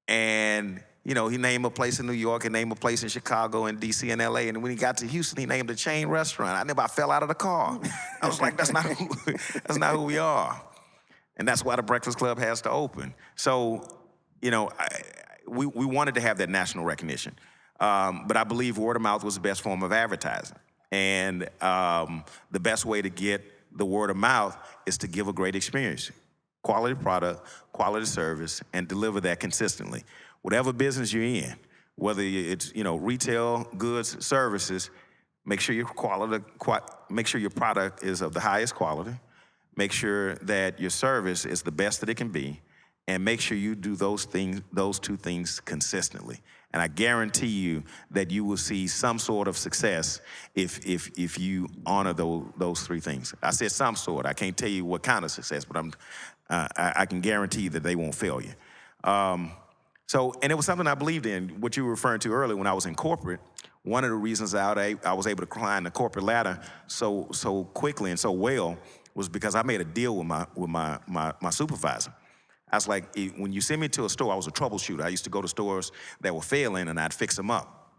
And, he named a place in New York, and named a place in Chicago and DC and LA. And when he got to Houston, he named a chain restaurant. I fell out of the car. I was like, that's not who we are. And that's why the Breakfast Klub has to open. So, we wanted to have that national recognition. But I believe word of mouth was the best form of advertising. And the best way to get the word of mouth is to give a great experience. Quality product, quality service, and deliver that consistently. Whatever business you're in, whether it's retail, goods, services, make sure your product is of the highest quality. Make sure that your service is the best that it can be, and make sure you do those two things consistently. And I guarantee you that you will see some sort of success if you honor those three things. I said some sort. I can't tell you what kind of success, but I can guarantee that they won't fail you. And it was something I believed in. What you were referring to earlier, when I was in corporate, one of the reasons I was able to climb the corporate ladder so quickly and so well was because I made a deal with my supervisor. I was like, when you send me to a store, I was a troubleshooter. I used to go to stores that were failing, and I'd fix them up.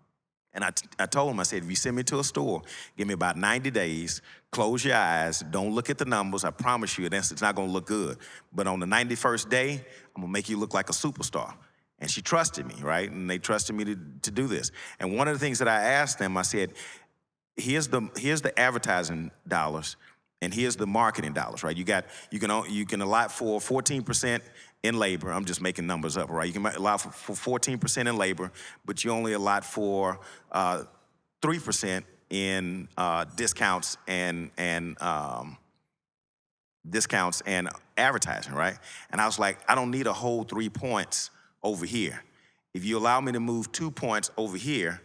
And I told him, I said, if you send me to a store, give me about 90 days, close your eyes, don't look at the numbers. I promise you, it's not going to look good. But on the 91st day, I'm going to make you look like a superstar. And she trusted me, right? And they trusted me to do this. And one of the things that I asked them, I said, here's the advertising dollars, and here's the marketing dollars, right? You can allot for 14% in labor. I'm just making numbers up, right? You can allot for 14% in labor, but you only allot for 3% in discounts and advertising, right? And I was like, I don't need a whole 3 points over here. If you allow me to move 2 points over here,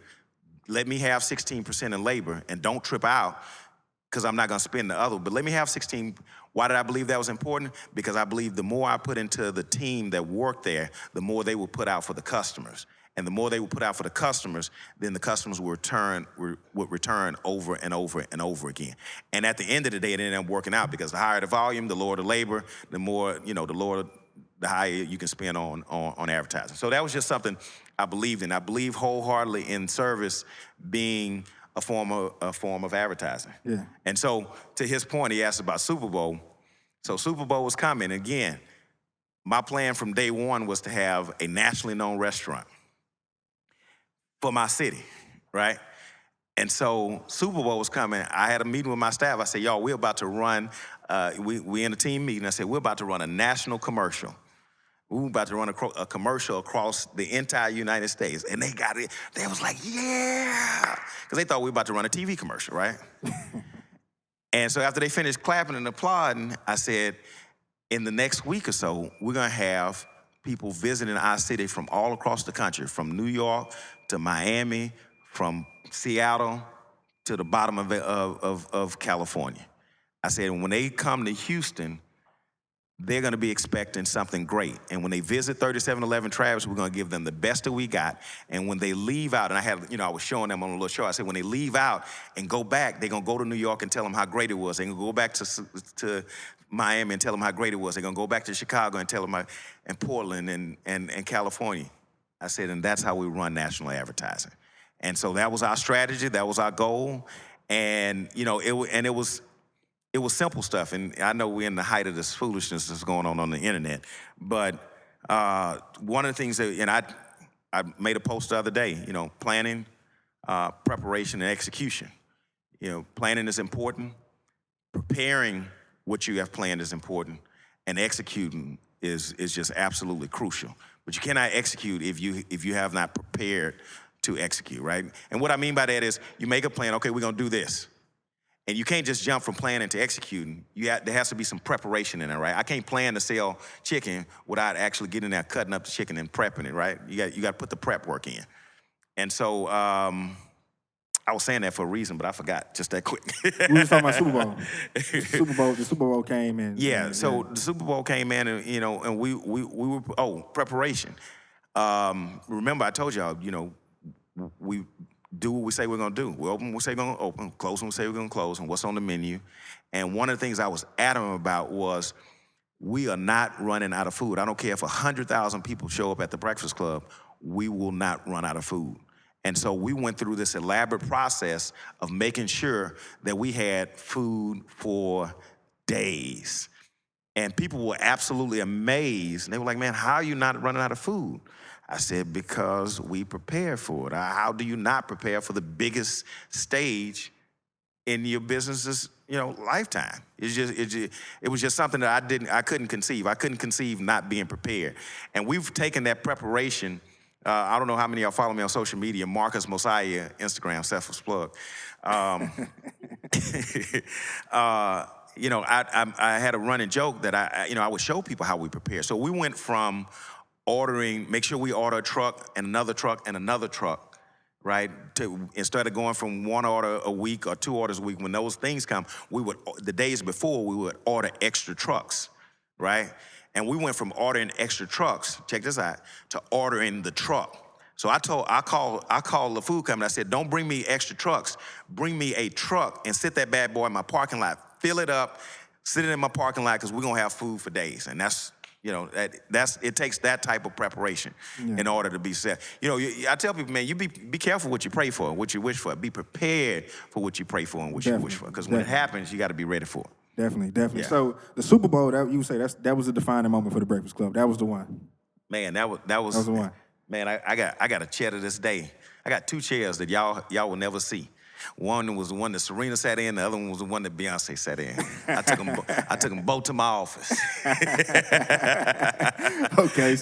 let me have 16% in labor, and don't trip out, because I'm not going to spend the other, but let me have 16. Why did I believe that was important? Because I believe the more I put into the team that worked there, the more they will put out for the customers. And the more they will put out for the customers, then the customers would return over and over and over again. And at the end of the day, it ended up working out, because the higher the volume, the lower the labor, the more, the higher you can spend on advertising. So that was just something I believed in. I believe wholeheartedly in service being a form of advertising. Yeah. And so, to his point, he asked about Super Bowl. So Super Bowl was coming. Again, my plan from day one was to have a nationally known restaurant for my city, right? And so Super Bowl was coming. I had a meeting with my staff. I said, y'all, we're about to run, we in a team meeting. I said, we're about to run a national commercial. We're about to run a commercial across the entire United States. And they got it. They was like, yeah. Because they thought we were about to run a TV commercial, right? And so after they finished clapping and applauding, I said, in the next week or so, we're going to have people visiting our city from all across the country, from New York to Miami, from Seattle to the bottom of California. I said, when they come to Houston, they're going to be expecting something great. And when they visit 3711 Travis, we're going to give them the best that we got. And when they leave out, and I was showing them on a little show, I said, when they leave out and go back, they're going to go to New York and tell them how great it was. They're going to go back to Miami and tell them how great it was. They're going to go back to Chicago and tell them and Portland and California. I said, and that's how we run national advertising. And so that was our strategy. That was our goal. And, it was simple stuff, and I know we're in the height of this foolishness that's going on the internet, but one of the things that, and I made a post the other day, planning, preparation, and execution. Planning is important, preparing what you have planned is important, and executing is just absolutely crucial. But you cannot execute if you have not prepared to execute, right? And what I mean by that is, you make a plan, okay, we're gonna do this. And you can't just jump from planning to executing. There has to be some preparation in it, right? I can't plan to sell chicken without actually getting there, cutting up the chicken and prepping it, right? You got to put the prep work in. And so I was saying that for a reason, but I forgot just that quick. We were talking about Super Bowl. The Super Bowl came in. Yeah, so the Super Bowl came in, and and we were preparation. Remember I told y'all, we do what we say we're gonna do. We open what we say we're gonna open, close when we say we're gonna close, and what's on the menu. And one of the things I was adamant about was we are not running out of food. I don't care if 100,000 people show up at the Breakfast Klub, we will not run out of food. And so we went through this elaborate process of making sure that we had food for days. And people were absolutely amazed. They were like, man, how are you not running out of food? I said, because we prepare for it. How do you not prepare for the biggest stage in your business's, lifetime? It was just something that I couldn't conceive. I couldn't conceive not being prepared. And we've taken that preparation. I don't know how many of y'all follow me on social media. Marcus Mosiah, Instagram, selfless plug. I had a running joke that I would show people how we prepare. So we went from make sure we order a truck and another truck and another truck, right? Instead of going from one order a week or 2 orders a week, when those things come, the days before, we would order extra trucks, right? And we went from ordering extra trucks, check this out, to ordering the truck. So I called the food company. I said, don't bring me extra trucks. Bring me a truck and sit that bad boy in my parking lot. Fill it up, sit it in my parking lot, because we're gonna have food for days. And it takes that type of preparation in order to be set. I tell people, man, you be careful what you pray for, what you wish for. Be prepared for what you pray for and what you wish for, because when it happens, you got to be ready for it. Definitely. Yeah. So the Super Bowl, you would say that was a defining moment for the Breakfast Klub. That was the one. Man, that was the one. Man, I got a chair to this day. I got 2 chairs that y'all will never see. One was the one that Serena sat in. The other one was the one that Beyonce sat in. I took them both to my office. Okay,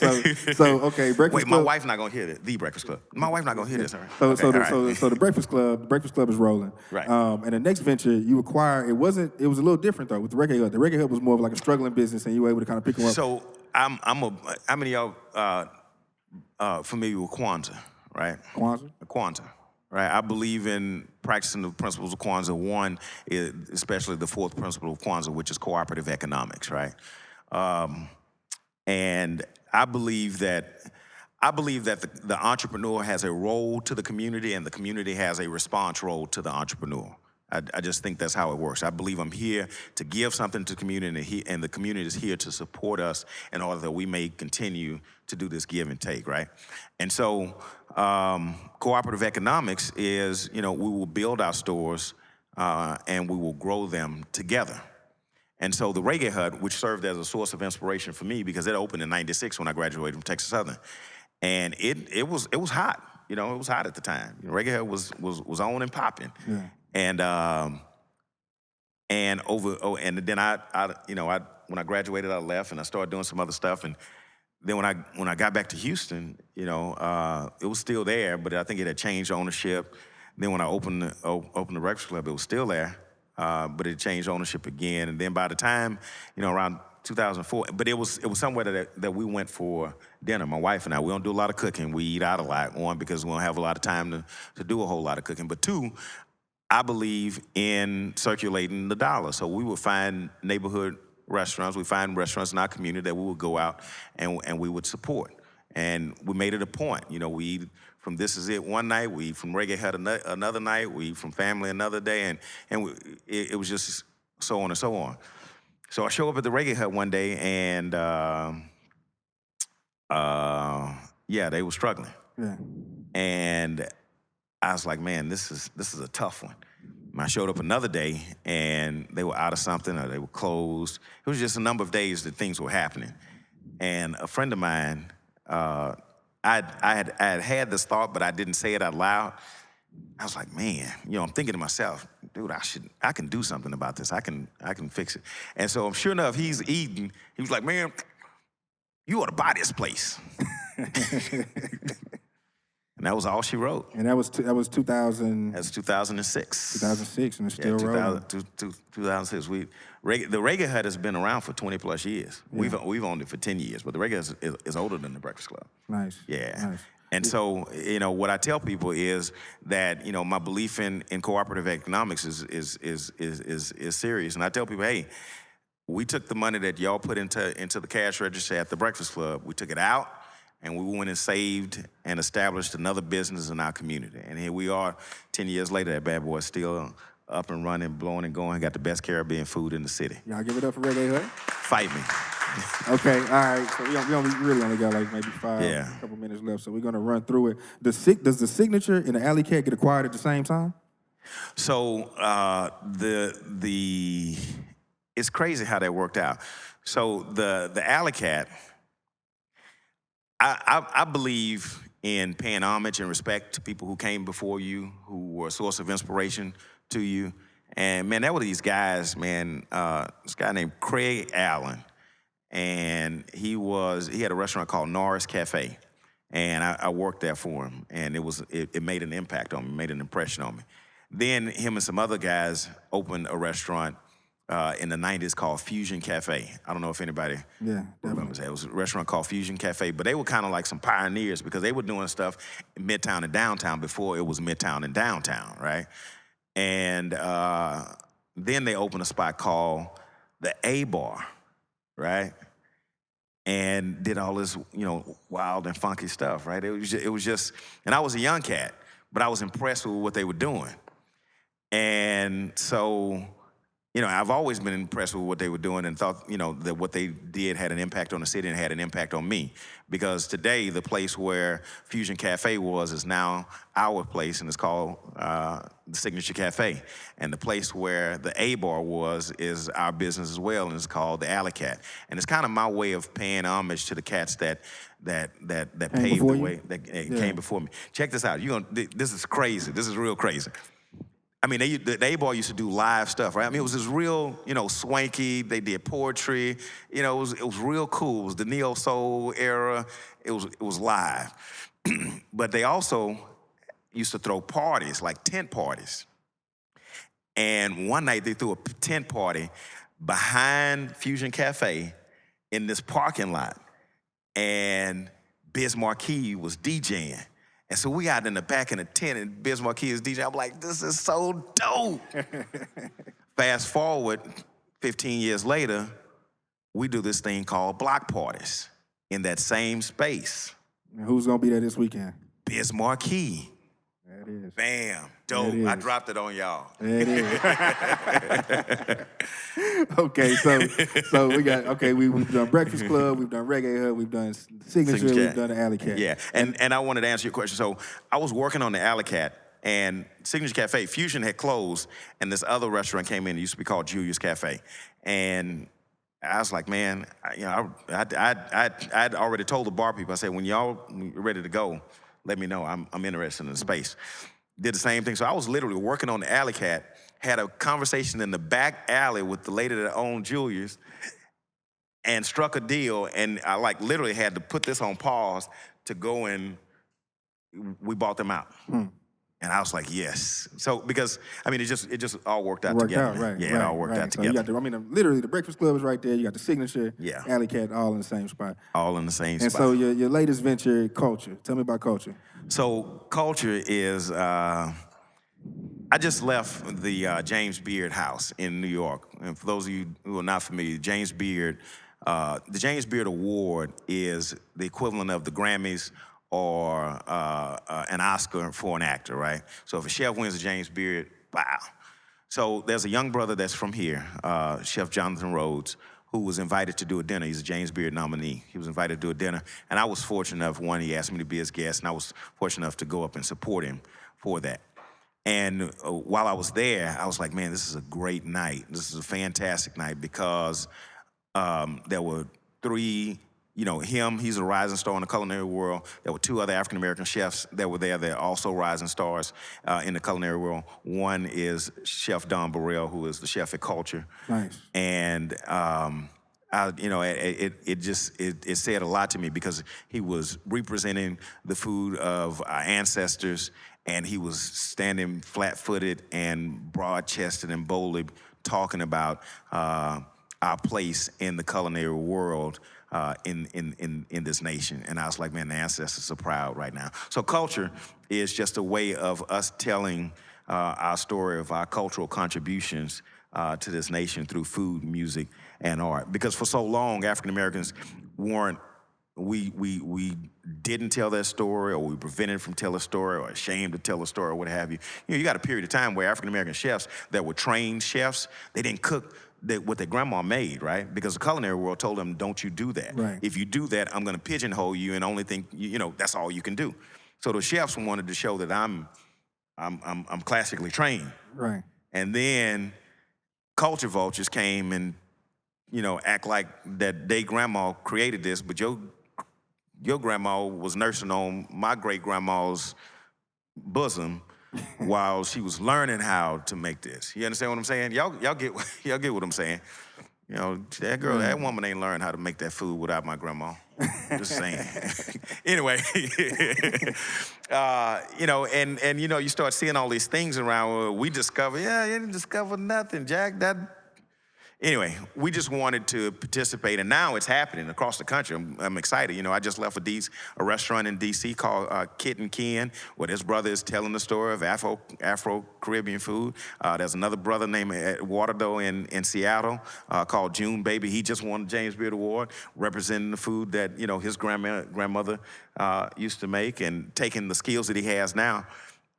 Breakfast Wait, Klub. my wife's not gonna hear this. The Breakfast Klub. My wife's not gonna hear this. All right. So the Breakfast Klub is rolling. Right. And the next venture you acquired, it was a little different though with the Reggae Hut. The Reggae Hut was more of like a struggling business, and you were able to kind of pick them up. So how many of y'all familiar with Kwanzaa, right? Kwanzaa. Right, I believe in practicing the principles of Kwanzaa. One, especially the 4th principle of Kwanzaa, which is cooperative economics, right? And I believe that the entrepreneur has a role to the community, and the community has a response role to the entrepreneur. I just think that's how it works. I believe I'm here to give something to the community, and the community is here to support us in order that we may continue to do this give and take, right? And so cooperative economics is, we will build our stores and we will grow them together. And so the Reggae Hut, which served as a source of inspiration for me, because it opened in '96 when I graduated from Texas Southern, and it was hot. It was hot at the time. Reggae Hut was on and popping. Yeah. And then when I graduated, I left and I started doing some other stuff. And then when I got back to Houston, it was still there, but I think it had changed ownership. Then when I opened the Breakfast Klub, it was still there, but it changed ownership again. And then by the time, around 2004, but it was somewhere that we went for dinner, my wife and I. We don't do a lot of cooking. We eat out a lot. One, because we don't have a lot of time to do a whole lot of cooking. But 2, I believe in circulating the dollar. So we would find neighborhood restaurants. We find restaurants in our community that we would go out and we would support. And we made it a point. We eat from This Is It one night. We eat from Reggae Hut another night. We eat from Family another day. And it was just so on and so on. So I show up at the Reggae Hut one day, and they were struggling. Yeah. And I was like, man, this is a tough one. I showed up another day, and they were out of something, or they were closed. It was just a number of days that things were happening. And a friend of mine, I had this thought, but I didn't say it out loud. I was like, man, I'm thinking to myself, dude, I can do something about this. I can fix it. And so sure enough, he's eating. He was like, man, you ought to buy this place. And that was all she wrote. And that was 2000. That's 2006. 2006, and it's still rolling. 2006. The Reggae Hut has been around for 20 plus years. Yeah. We've owned it for 10 years, but the Reggae Hut is older than the Breakfast Klub. Nice. Yeah. Nice. And so, what I tell people is that, my belief in cooperative economics is serious. And I tell people, hey, we took the money that y'all put into the cash register at the Breakfast Klub, we took it out, And we went and saved and established another business in our community. And here we are, 10 years later, that bad boy is still up and running, blowing and going, got the best Caribbean food in the city. Y'all give it up for Reggae Hut? Fight me. Okay, all right. So we really only got like maybe a couple minutes left. So we're gonna run through it. Does the Signature and the Alley Cat get acquired at the same time? So it's crazy how that worked out. So the Alley Cat, I believe in paying homage and respect to people who came before you, who were a source of inspiration to you. And man, that were these guys, man. This guy named Craig Allen, and he had a restaurant called Norris Cafe, and I worked there for him, and it made an impact on me, made an impression on me. Then him and some other guys opened a restaurant in the 90s called Fusion Cafe. I don't know if anybody remembers that. It was a restaurant called Fusion Cafe, but they were kind of like some pioneers because they were doing stuff in Midtown and downtown before it was Midtown and downtown, right? And then they opened a spot called the A Bar, right? And did all this, wild and funky stuff, right? It was just, and I was a young cat, but I was impressed with what they were doing. And so, I've always been impressed with what they were doing and thought, that what they did had an impact on the city and had an impact on me. Because today, the place where Fusion Cafe is now our place, and it's called the Signature Kafe. And the place where the A Bar is our business as well, and it's called the Alley Cat. And it's kind of my way of paying homage to the cats that paved the way, that came before me. Check this out. This is crazy. This is real crazy. I mean, the A-Bar used to do live stuff, right? I mean, it was this real, swanky. They did poetry. It was real cool. It was the neo-soul era. It was live. But they also used to throw parties, like tent parties. And one night they threw a tent party behind Fusion Cafe in this parking lot. And Biz Marquis was DJing. And so we out in the back in the tent, and Biz Marquis is DJ. I'm like, this is so dope. Fast forward, 15 years later, we do this thing called block parties in that same space. And who's gonna be there this weekend? Biz Marquis. That is. Bam, dope. I dropped it on y'all. It is. Okay, so we've done Breakfast Klub, we've done Reggae Hut, we've done Signature, we've done the Alley Cat. Yeah, and I wanted to answer your question. So I was working on the Alley Cat, and Signature Cafe, Fusion had closed, and this other restaurant came in. It used to be called Julius Cafe, and I was like, man, I'd already told the bar people. I said, when y'all ready to go, let me know. I'm interested in the space. Did the same thing. So I was literally working on the Alley Cat, had a conversation in the back alley with the lady that owned Julius, and struck a deal, and I literally had to put this on pause to go, and we bought them out. And I was like, yes. So because it just all worked out together. It all worked out together. So you got literally the Breakfast Klub is right there. You got the Signature, Alley Cat, all in the same spot. All in the same spot. And so your latest venture, Culture. Tell me about Culture. So Culture is, I just left the James Beard House in New York. And for those of you who are not familiar, the James Beard Award is the equivalent of the Grammys or an Oscar for an actor, right? So if a chef wins a James Beard, wow. So there's a young brother that's from here, Chef Jonathan Rhodes, who was invited to do a dinner. He's a James Beard nominee. He was invited to do a dinner, and I was fortunate enough, he asked me to be his guest, and I was fortunate enough to go up and support him for that. And while I was there, I was like, man, this is a great night. This is a fantastic night because there were three, he's a rising star in the culinary world. There were two other African-American chefs that were there. They're also rising stars in the culinary world. One is Chef Don Burrell, who is the chef at Culture. Nice. And it said a lot to me because he was representing the food of our ancestors, and he was standing flat-footed and broad-chested and boldly talking about our place in the culinary world in this nation. And I was like, man, the ancestors are proud right now. So Culture is just a way of us telling our story of our cultural contributions to this nation through food, music, and art. Because for so long, African Americans weren't we didn't tell that story, or we prevented from telling a story, or ashamed to tell a story, or what have you. You know, you got a period of time where African American chefs that were trained chefs, they didn't cook what their grandma made, right? Because the culinary world told them, don't you do that. Right. If you do that, I'm going to pigeonhole you and only think you know that's all you can do. So the chefs wanted to show that I'm classically trained. Right. And then culture vultures came and, you know, act like that they grandma created this, but your grandma was nursing on my great grandma's bosom while she was learning how to make this. You understand what I'm saying? Y'all get what I'm saying. You know, that woman ain't learned how to make that food without my grandma. Just saying. Anyway, you know, and you know, you start seeing all these things around. We discover, you didn't discover nothing, Jack. Anyway, we just wanted to participate, and now it's happening across the country. I'm excited. You know, I just left a restaurant in D.C. called Kit and Ken, where this brother is telling the story of Afro-Caribbean food. There's another brother named Waterdough in Seattle called June Baby. He just won the James Beard Award, representing the food that, you know, his grandmother used to make, and taking the skills that he has now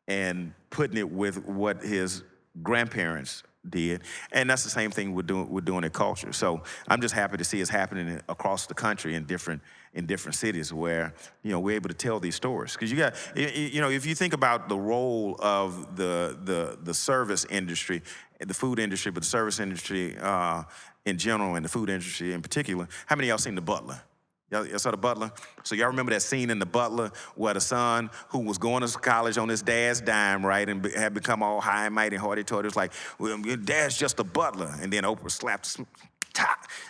and putting it with what his grandparents did. And that's the same thing we're doing at Culture. So I'm just happy to see it's happening across the country in different cities where, you know, we're able to tell these stories. Because you got, you know, if you think about the role of the service industry, the food industry, but the service industry in general and the food industry in particular, how many of y'all seen The Butler? Y'all saw The Butler? So y'all remember that scene in The Butler where the son who was going to college on his dad's dime, right, and had become all high and mighty and hoity-toity, was like, well, your dad's just a butler. And then Oprah slapped,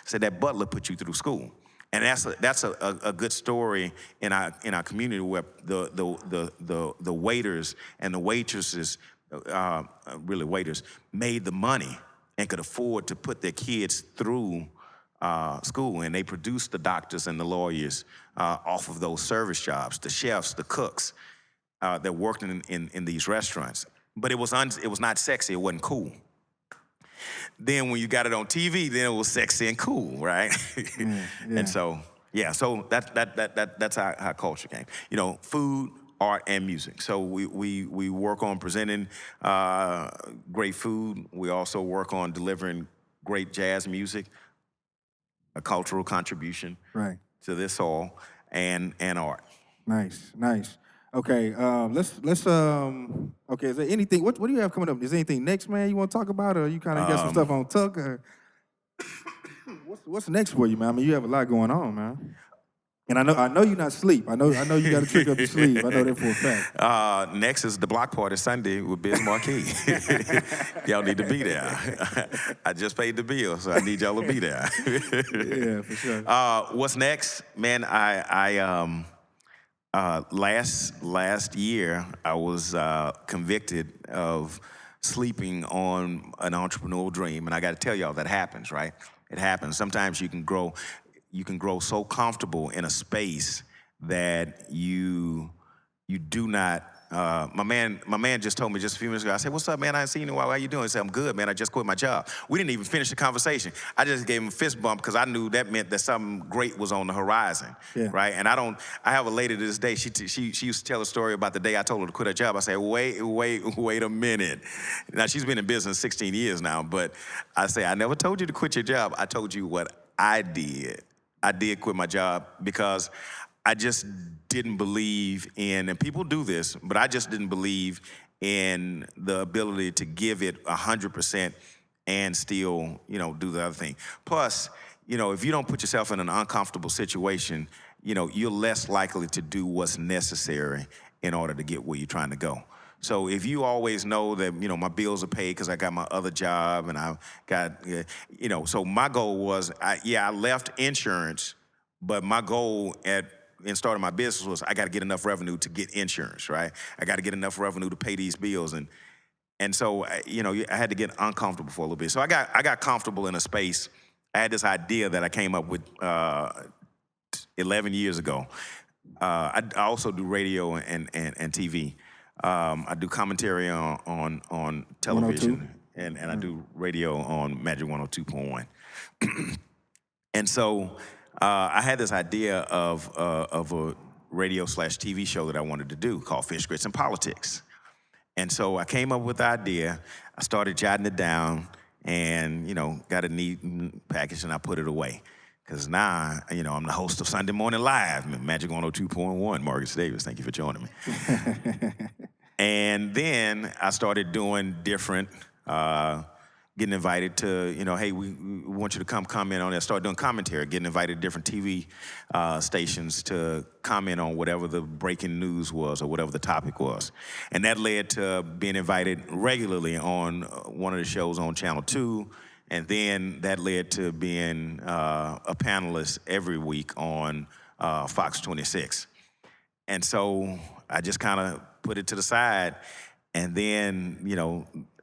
said that butler put you through school. And that's a good story in our community where the waiters and the waitresses, really waiters, made the money and could afford to put their kids through school, and they produced the doctors and the lawyers off of those service jobs, the chefs, the cooks that worked in these restaurants. But it was not sexy, it wasn't cool. Then when you got it on TV, then it was sexy and cool, right? Yeah. And so, so that's how culture came. You know, food, art, and music. So we work on presenting great food. We also work on delivering great jazz music, a cultural contribution to this all, and art. Nice. Okay, okay, is there anything, what do you have coming up? Is there anything next, man, you want to talk about, or you kind of got some stuff on tuck? Or what's next for you, man? I mean, you have a lot going on, man. And I know you're not asleep. I know you got a trick up your sleeve. I know that for a fact. Next is the block party Sunday with Biz Marquis. Y'all need to be there. I just paid the bill, so I need y'all to be there. Yeah, for sure. What's next, man? Last year I was convicted of sleeping on an entrepreneurial dream, and I got to tell y'all that happens, right? It happens. Sometimes you can grow so comfortable in a space that you do not. My man just told me just a few minutes ago. I said, "What's up, man? I ain't seen you in a while. How you doing?" He said, "I'm good, man. I just quit my job." We didn't even finish the conversation. I just gave him a fist bump because I knew that meant that something great was on the horizon, right? And I have a lady to this day. She used to tell a story about the day I told her to quit her job. I said, "Wait a minute." Now she's been in business 16 years now, but I say, "I never told you to quit your job. I told you what I did. I did quit my job because I just didn't believe in," and people do this, but I just didn't believe in the ability to give it 100% and still, you know, do the other thing. Plus, you know, if you don't put yourself in an uncomfortable situation, you know, you're less likely to do what's necessary in order to get where you're trying to go. So if you always know that, you know, my bills are paid because I got my other job and I got, you know, so my goal was, I left insurance, but my goal in starting my business was I got to get enough revenue to get insurance, right? I got to get enough revenue to pay these bills. And so, you know, I had to get uncomfortable for a little bit. So I got comfortable in a space. I had this idea that I came up with 11 years ago. I also do radio and TV. I do commentary on television, and I do radio on Magic 102.1. And so I had this idea of a radio/TV show that I wanted to do called Fish, Grits, and Politics. And so I came up with the idea. I started jotting it down and, got a neat package and I put it away. Because now, I'm the host of Sunday Morning Live, Magic 102.1, Marcus Davis. Thank you for joining me. And then I started doing different, getting invited to, hey, we want you to come comment on it. I started doing commentary, getting invited to different TV stations to comment on whatever the breaking news was or whatever the topic was. And that led to being invited regularly on one of the shows on Channel 2. And then that led to being a panelist every week on Fox 26. And so I just kind of put it to the side. And then,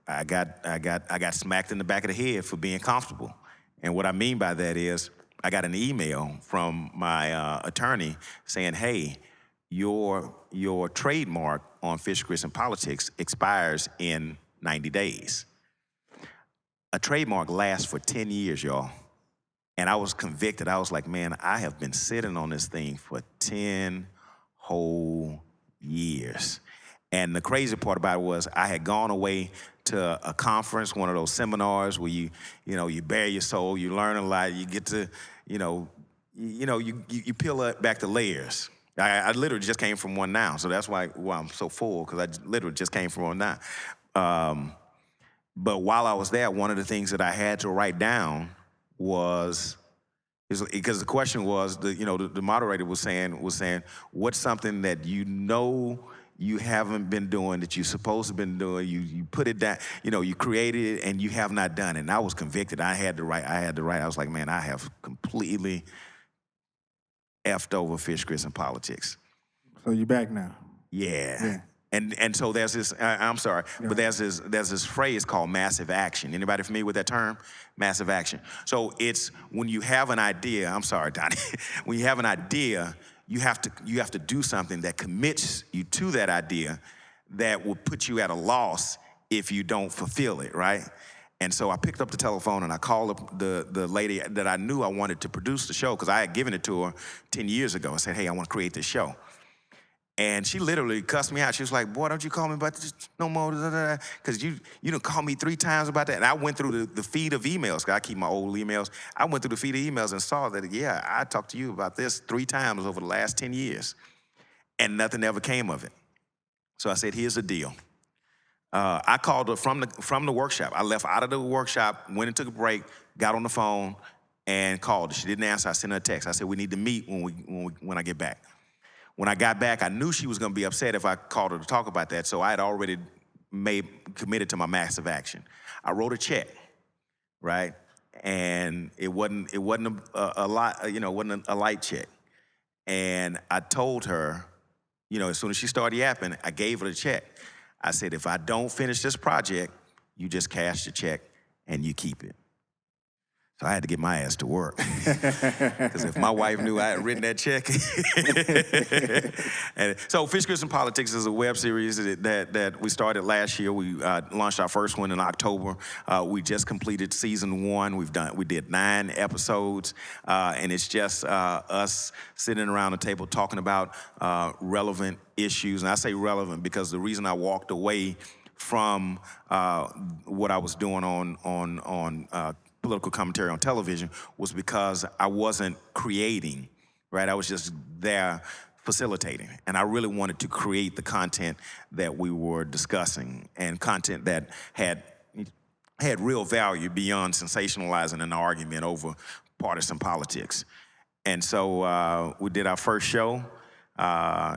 I got smacked in the back of the head for being comfortable. And what I mean by that is I got an email from my attorney saying, hey, your trademark on Fish, Grits, and Politics expires in 90 days. A trademark lasts for 10 years, y'all. And I was convicted. I was like, man, I have been sitting on this thing for 10 whole years. And the crazy part about it was I had gone away to a conference, one of those seminars where you bare your soul, you learn a lot, you get to, you peel back the layers. I literally just came from one now, so that's why I'm so full, because I literally just came from one now. But while I was there, one of the things that I had to write down was, because the question was, the moderator was saying, what's something that you haven't been doing that you're supposed to have been doing, you put it down, you created it and you have not done it. And I was convicted. I had to write. I was like, man, I have completely effed over Fish, Grits, and Politics. So you're back now. Yeah. And so there's this, I'm sorry, but there's this phrase called massive action. Anybody familiar with that term? Massive action. So it's when you have an idea, I'm sorry, Donnie, when you have an idea, you have to do something that commits you to that idea that will put you at a loss if you don't fulfill it, right? And so I picked up the telephone and I called up the lady that I knew I wanted to produce the show, because I had given it to her 10 years ago. I said, hey, I want to create this show. And she literally cussed me out. She was like, boy, don't you call me about this no more, because you done called me 3 times about that. And I went through the feed of emails, because I keep my old emails. I went through the feed of emails and saw that, yeah, I talked to you about this 3 times over the last 10 years. And nothing ever came of it. So I said, here's the deal. I called her from the workshop. I left out of the workshop, went and took a break, got on the phone, and called her. She didn't answer. I sent her a text. I said, we need to meet when I get back. When I got back, I knew she was going to be upset if I called her to talk about that, so I had already committed to my massive action. I wrote a check, right? And it wasn't a lot, it wasn't a light check. And I told her, as soon as she started yapping, I gave her the check. I said, if I don't finish this project, you just cash the check and you keep it. So I had to get my ass to work. Because if my wife knew I had written that check. And so Fish, Grits, and Politics is a web series that we started last year. We launched our first one in October. We just completed season 1. We did 9 episodes. And it's just us sitting around the table talking about relevant issues. And I say relevant because the reason I walked away from what I was doing on political commentary on television was because I wasn't creating, right? I was just there facilitating. And I really wanted to create the content that we were discussing, and content that had real value beyond sensationalizing an argument over partisan politics. And so we did our first show.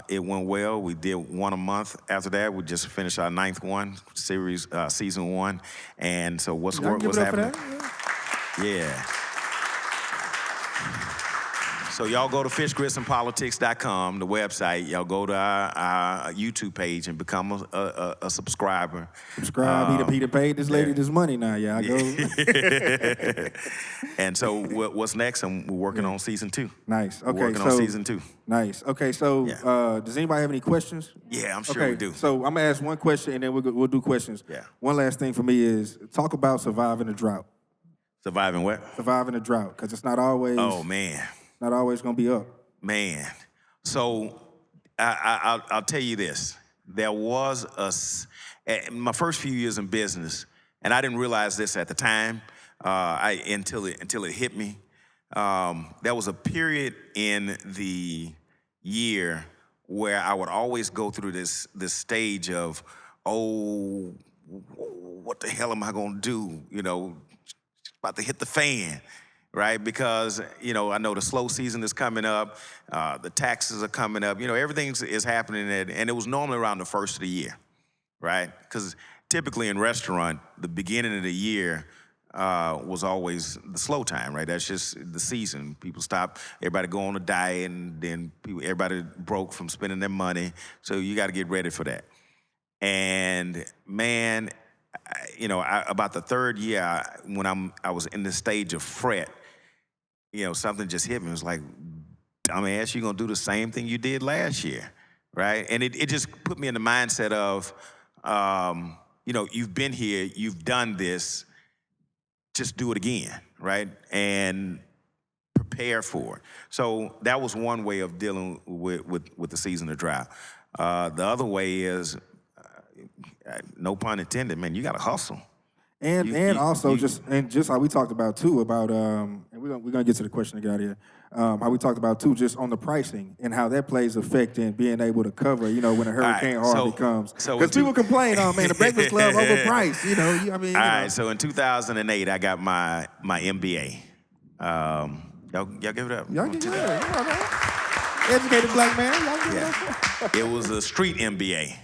It went well. We did one a month. After that, we just finished our 9th one, season 1. And so what's happening? Yeah. So y'all go to fishgritsandpolitics.com, the website. Y'all go to our YouTube page and become a subscriber. Subscribe. Peter paid this lady this money now. Yeah, I go. And so what's next? And we're working on season 2. Nice. Okay, we're working on season 2. Nice. Okay, so does anybody have any questions? Yeah, I'm sure we do. So I'm gonna ask one question and then we'll do questions. Yeah. One last thing for me is talk about surviving a drought. Surviving what? Surviving a drought, because it's not always. Oh man. not always gonna be up. Man, so I'll tell you this. There was my first few years in business, and I didn't realize this at the time until it hit me. There was a period in the year where I would always go through this stage of, oh, what the hell am I gonna do? You know, about to hit the fan, right? Because, you know, I know the slow season is coming up, the taxes are coming up, you know, everything is happening, and it was normally around the first of the year, right? Because typically in restaurant, the beginning of the year was always the slow time, right? That's just the season. People stop, everybody go on a diet, and then everybody broke from spending their money, so you got to get ready for that. And man, you know, about the third year, when I was in this stage of fret, you know, something just hit me. It was like, dumbass, you're gonna do the same thing you did last year, right? And it just put me in the mindset of, you know, you've been here, you've done this, just do it again, right? And prepare for it. So that was one way of dealing with the season of drought. The other way is, no pun intended, man, you gotta hustle. And also just how we talked about too about and we're gonna get to the question to get out of here. How we talked about too just on the pricing and how that plays effect in being able to cover, you know, when a hurricane comes. Because people complain, oh man, the Breakfast Klub overpriced, you know. I mean, all right, so in 2008, I got my MBA. Y'all give it up. Y'all give it up. Educated black man, y'all give it up. It was a street MBA.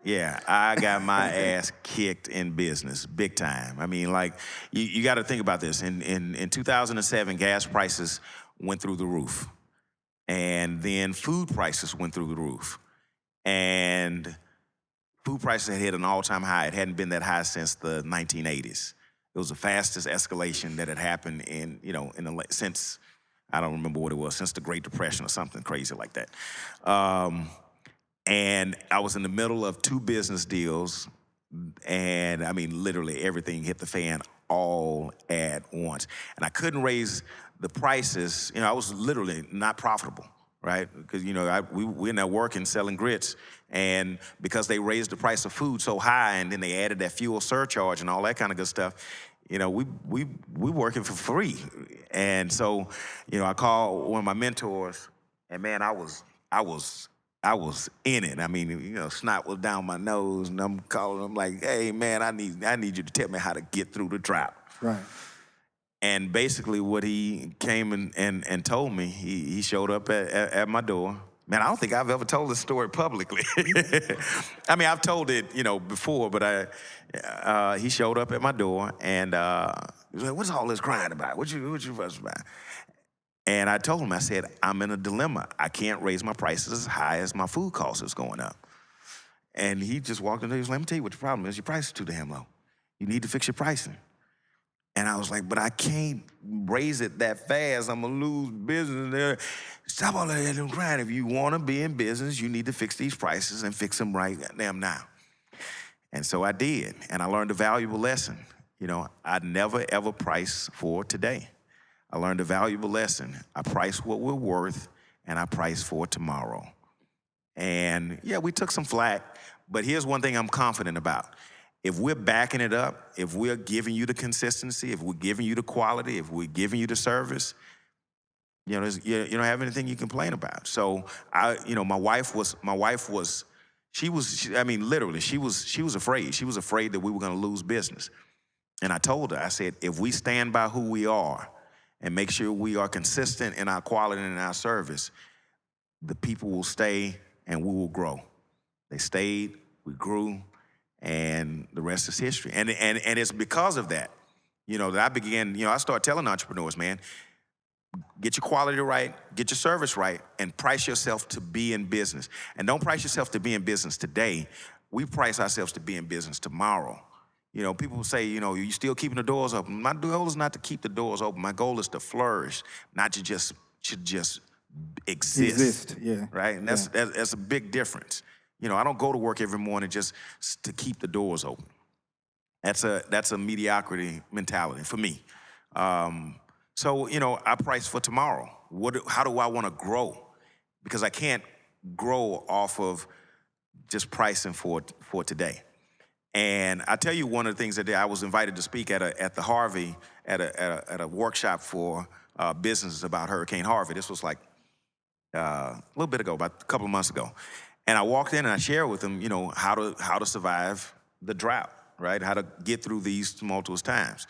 Yeah, I got my ass kicked in business, big time. I mean, like, you got to think about this. In 2007, gas prices went through the roof. And then food prices went through the roof. And food prices had hit an all-time high. It hadn't been that high since the 1980s. It was the fastest escalation that had happened since, I don't remember what it was, since the Great Depression or something crazy like that. And I was in the middle of 2 business deals, and I mean, literally everything hit the fan all at once. And I couldn't raise the prices. You know, I was literally not profitable, right? Because, you know, we're in there working, selling grits, and because they raised the price of food so high, and then they added that fuel surcharge and all that kind of good stuff, you know, we working for free. And so, you know, I called one of my mentors, and man, I was in it. I mean, you know, snot was down my nose, and I'm calling him like, hey, man, I need you to tell me how to get through the drought. Right. And basically what he came and told me, he showed up at my door. Man, I don't think I've ever told this story publicly. I mean, I've told it, you know, before, but he showed up at my door, and he was like, what's all this crying about? What you fussing about? And I told him, I said, I'm in a dilemma. I can't raise my prices as high as my food cost is going up. And he just walked in there, he was like, let me tell you what the problem is. Your price is too damn low. You need to fix your pricing. And I was like, but I can't raise it that fast. I'm gonna lose business there. Stop all that damn crying. If you wanna be in business, you need to fix these prices and fix them right damn now. And so I did, and I learned a valuable lesson. You know, I'd never ever price for today. I learned a valuable lesson. I price what we're worth, and I price for tomorrow. And yeah, we took some flack, but here's one thing I'm confident about. If we're backing it up, if we're giving you the consistency, if we're giving you the quality, if we're giving you the service, you know, you don't have anything you complain about. So my wife was literally, she was afraid. She was afraid that we were gonna lose business. And I told her, I said, if we stand by who we are and make sure we are consistent in our quality and in our service, the people will stay and we will grow. They stayed, we grew, and the rest is history. And it's because of that, you know, that I began, you know, I started telling entrepreneurs, man, get your quality right, get your service right, and price yourself to be in business. And don't price yourself to be in business today. We price ourselves to be in business tomorrow. You know, people say, you know, you still keeping the doors open. My goal is not to keep the doors open. My goal is to flourish, not to just exist. Yeah. Right? And that's a big difference. You know, I don't go to work every morning just to keep the doors open. That's a mediocrity mentality for me. So, you know, I price for tomorrow. How do I want to grow? Because I can't grow off of just pricing for today. And I tell you, one of the things that I was invited to speak at the Harvey at a workshop for businesses about Hurricane Harvey. This was like a little bit ago, about a couple of months ago. And I walked in and I shared with them, how to survive the drought, right? How to get through these tumultuous times.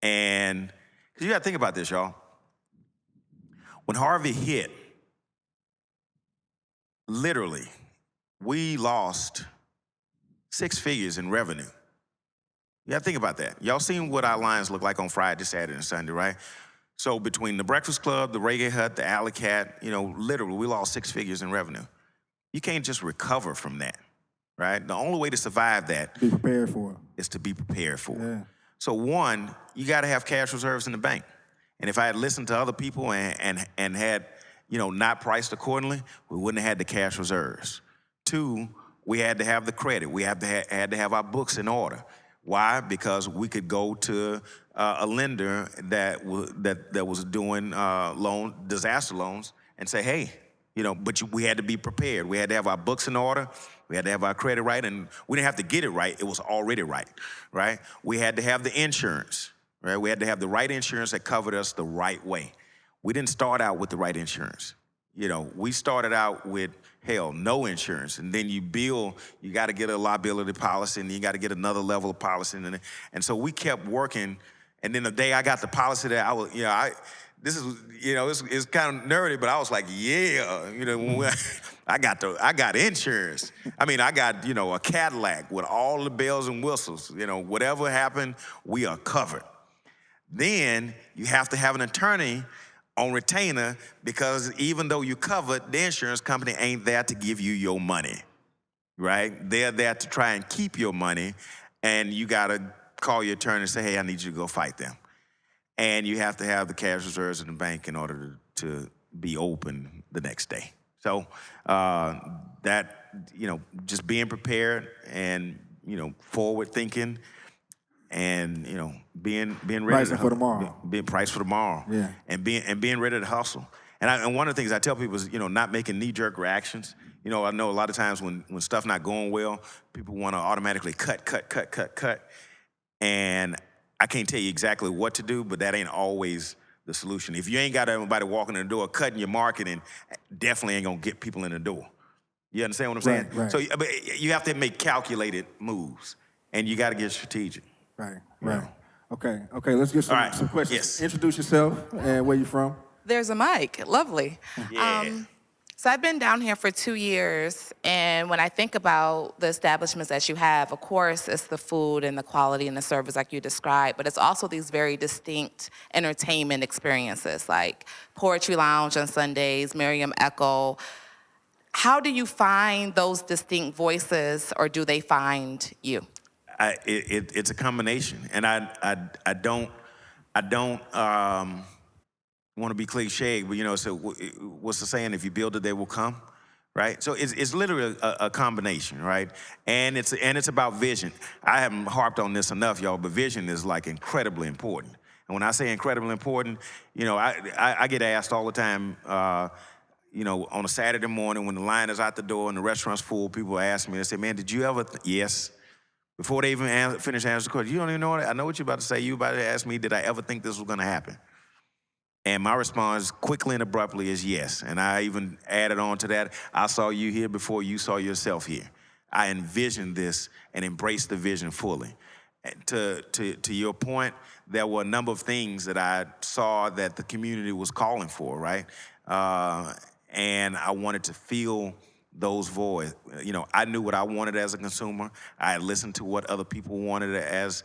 And you got to think about this, y'all. When Harvey hit, literally, we lost 6 figures in revenue. You got to think about that. Y'all seen what our lines look like on Friday, Saturday, and Sunday, right? So between the Breakfast Klub, the Reggae Hut, the Alley Cat, literally, we lost 6 figures in revenue. You can't just recover from that, right? The only way to survive that Be prepared for it. is to be prepared for it. Yeah. So one, you got to have cash reserves in the bank. And if I had listened to other people and had, not priced accordingly, we wouldn't have had the cash reserves. 2, we had to have the credit. We had to have our books in order. Why? Because we could go to a lender that was doing disaster loans and say, hey, but we had to be prepared. We had to have our books in order. We had to have our credit right, and we didn't have to get it right. It was already right? We had to have the insurance, right? We had to have the right insurance that covered us the right way. We didn't start out with the right insurance. We started out with, no insurance. And then you got to get a liability policy, and you got to get another level of policy. And so we kept working. And then the day I got the policy that this is, it's kind of nerdy, but I was like, I got insurance. I got, a Cadillac with all the bells and whistles. Whatever happened, we are covered. Then you have to have an attorney on retainer, because even though you covered, the insurance company ain't there to give you your money, right? They're there to try and keep your money, and you gotta call your attorney and say, hey, I need you to go fight them. And you have to have the cash reserves in the bank in order to be open the next day. So just being prepared and, forward thinking, and being ready Pricing for tomorrow. Being priced for tomorrow. Yeah. And being ready to hustle. And one of the things I tell people is not making knee-jerk reactions. I know a lot of times when stuff not going well, people want to automatically cut. And I can't tell you exactly what to do, but that ain't always the solution. If you ain't got everybody walking in the door cutting your marketing, definitely ain't gonna get people in the door. You understand what I'm saying? Right. So you have to make calculated moves, and you got to get strategic. Right. Yeah. Okay, let's get some questions. Yes. Introduce yourself and where you from. There's a mic. Lovely. Yeah. So I've been down here for 2 years, and when I think about the establishments that you have, of course, it's the food and the quality and the service like you described, but it's also these very distinct entertainment experiences like Poetry Lounge on Sundays, Miriam Echo. How do you find those distinct voices, or do they find you? It's a combination, and I don't want to be cliche, but so what's the saying? If you build it, they will come, right? So it's literally a combination, right? And it's about vision. I haven't harped on this enough, y'all, but vision is like incredibly important. And when I say incredibly important, I get asked all the time, on a Saturday morning when the line is out the door and the restaurant's full, people ask me, they say, man, did you ever, yes. Before they even finish answering the question, you don't even know what I know what you're about to say. You about to ask me, did I ever think this was gonna happen? And my response quickly and abruptly is yes. And I even added on to that, I saw you here before you saw yourself here. I envisioned this and embraced the vision fully. And to your point, there were a number of things that I saw that the community was calling for, right? And I wanted to feel those voids. I knew what I wanted as a consumer. I had listened to what other people wanted as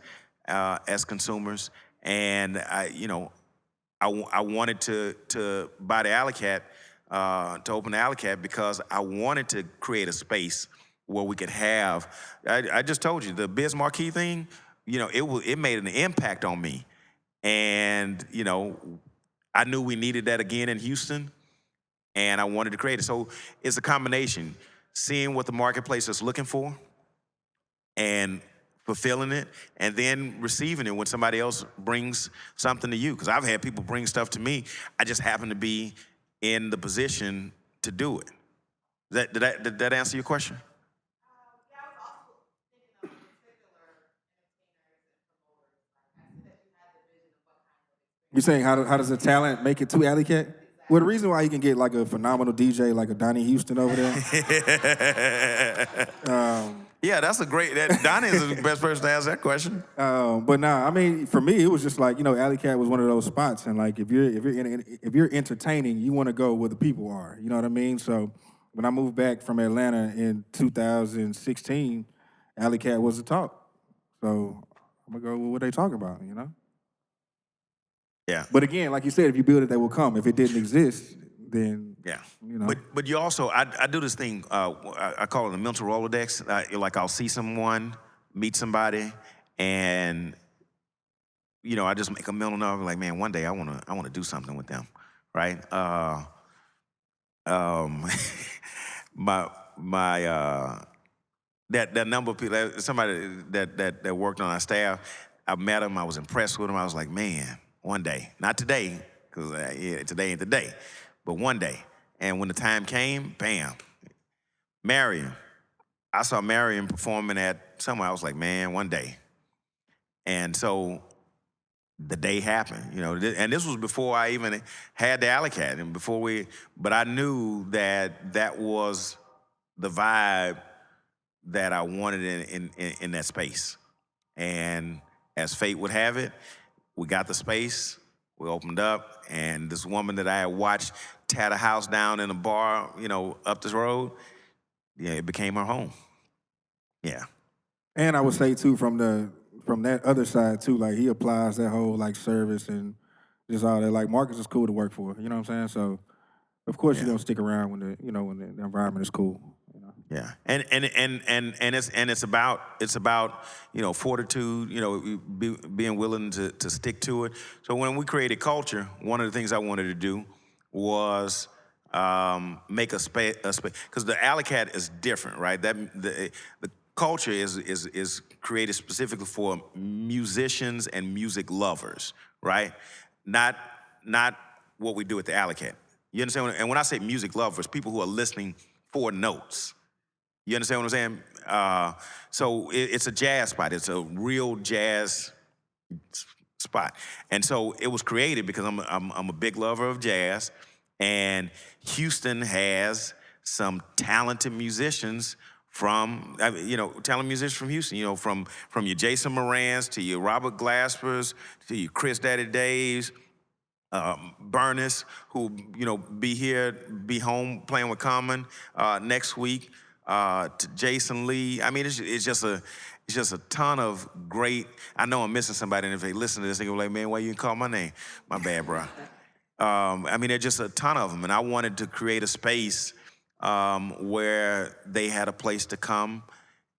consumers, and I wanted to buy the Alley Cat, to open the Alley Cat, because I wanted to create a space where we could have. I just told you the Biz Marquee thing. It made an impact on me, and I knew we needed that again in Houston. And I wanted to create it. So it's a combination, seeing what the marketplace is looking for and fulfilling it, and then receiving it when somebody else brings something to you. Because I've had people bring stuff to me. I just happen to be in the position to do it. Did that answer your question? You're saying how does a talent make it to Alley Cat? Well, the reason why he can get like a phenomenal DJ like a Donnie Houston over there. Yeah, that's a great. Donnie is the best person to ask that question. But nah, I mean, for me, it was just like, Alley Cat was one of those spots, and like if you're entertaining, you want to go where the people are. You know what I mean? So when I moved back from Atlanta in 2016, Alley Cat was the talk. So I'm gonna go with what they talking about. Yeah. But again, like you said, if you build it, they will come. If it didn't exist, then Yeah. you know. But you also, I do this thing, I call it a mental Rolodex. Like I'll see someone, meet somebody, and I just make a mental note, like, man, one day I wanna do something with them, right? That number of people, somebody that worked on our staff, I met him, I was impressed with him. I was like, man, one day, not today, because today ain't the day, but one day. And when the time came, bam, Marion. I saw Marion performing at somewhere. I was like, man, one day. And so the day happened, and this was before I even had the Alley Cat, and but I knew that was the vibe that I wanted in that space. And as fate would have it, we got the space, we opened up, and this woman that I had watched tear a house down in a bar, up this road, it became her home. Yeah. And I would say too, from that other side too, like he applies that whole like service and just all that. Like Marcus is cool to work for. You know what I'm saying? So of course you're gonna stick around when the environment is cool. Yeah, and it's about fortitude, being willing to stick to it. So when we created culture, one of the things I wanted to do was make a space, because the Alley Cat is different, right? The culture is created specifically for musicians and music lovers, right? Not what we do at the Alley Cat. You understand? And when I say music lovers, people who are listening for notes. You understand what I'm saying? So it's a jazz spot. It's a real jazz spot. And so it was created because I'm a big lover of jazz, and Houston has some talented musicians from Houston, from your Jason Morans to your Robert Glaspers to your Chris Daddy Daves, Bernice, who be home playing with Common next week. To Jason Lee. I mean, it's just a ton of great. I know I'm missing somebody, and if they listen to this, they go like, man, why you didn't call my name? My bad, bro. I mean, there's just a ton of them, and I wanted to create a space where they had a place to come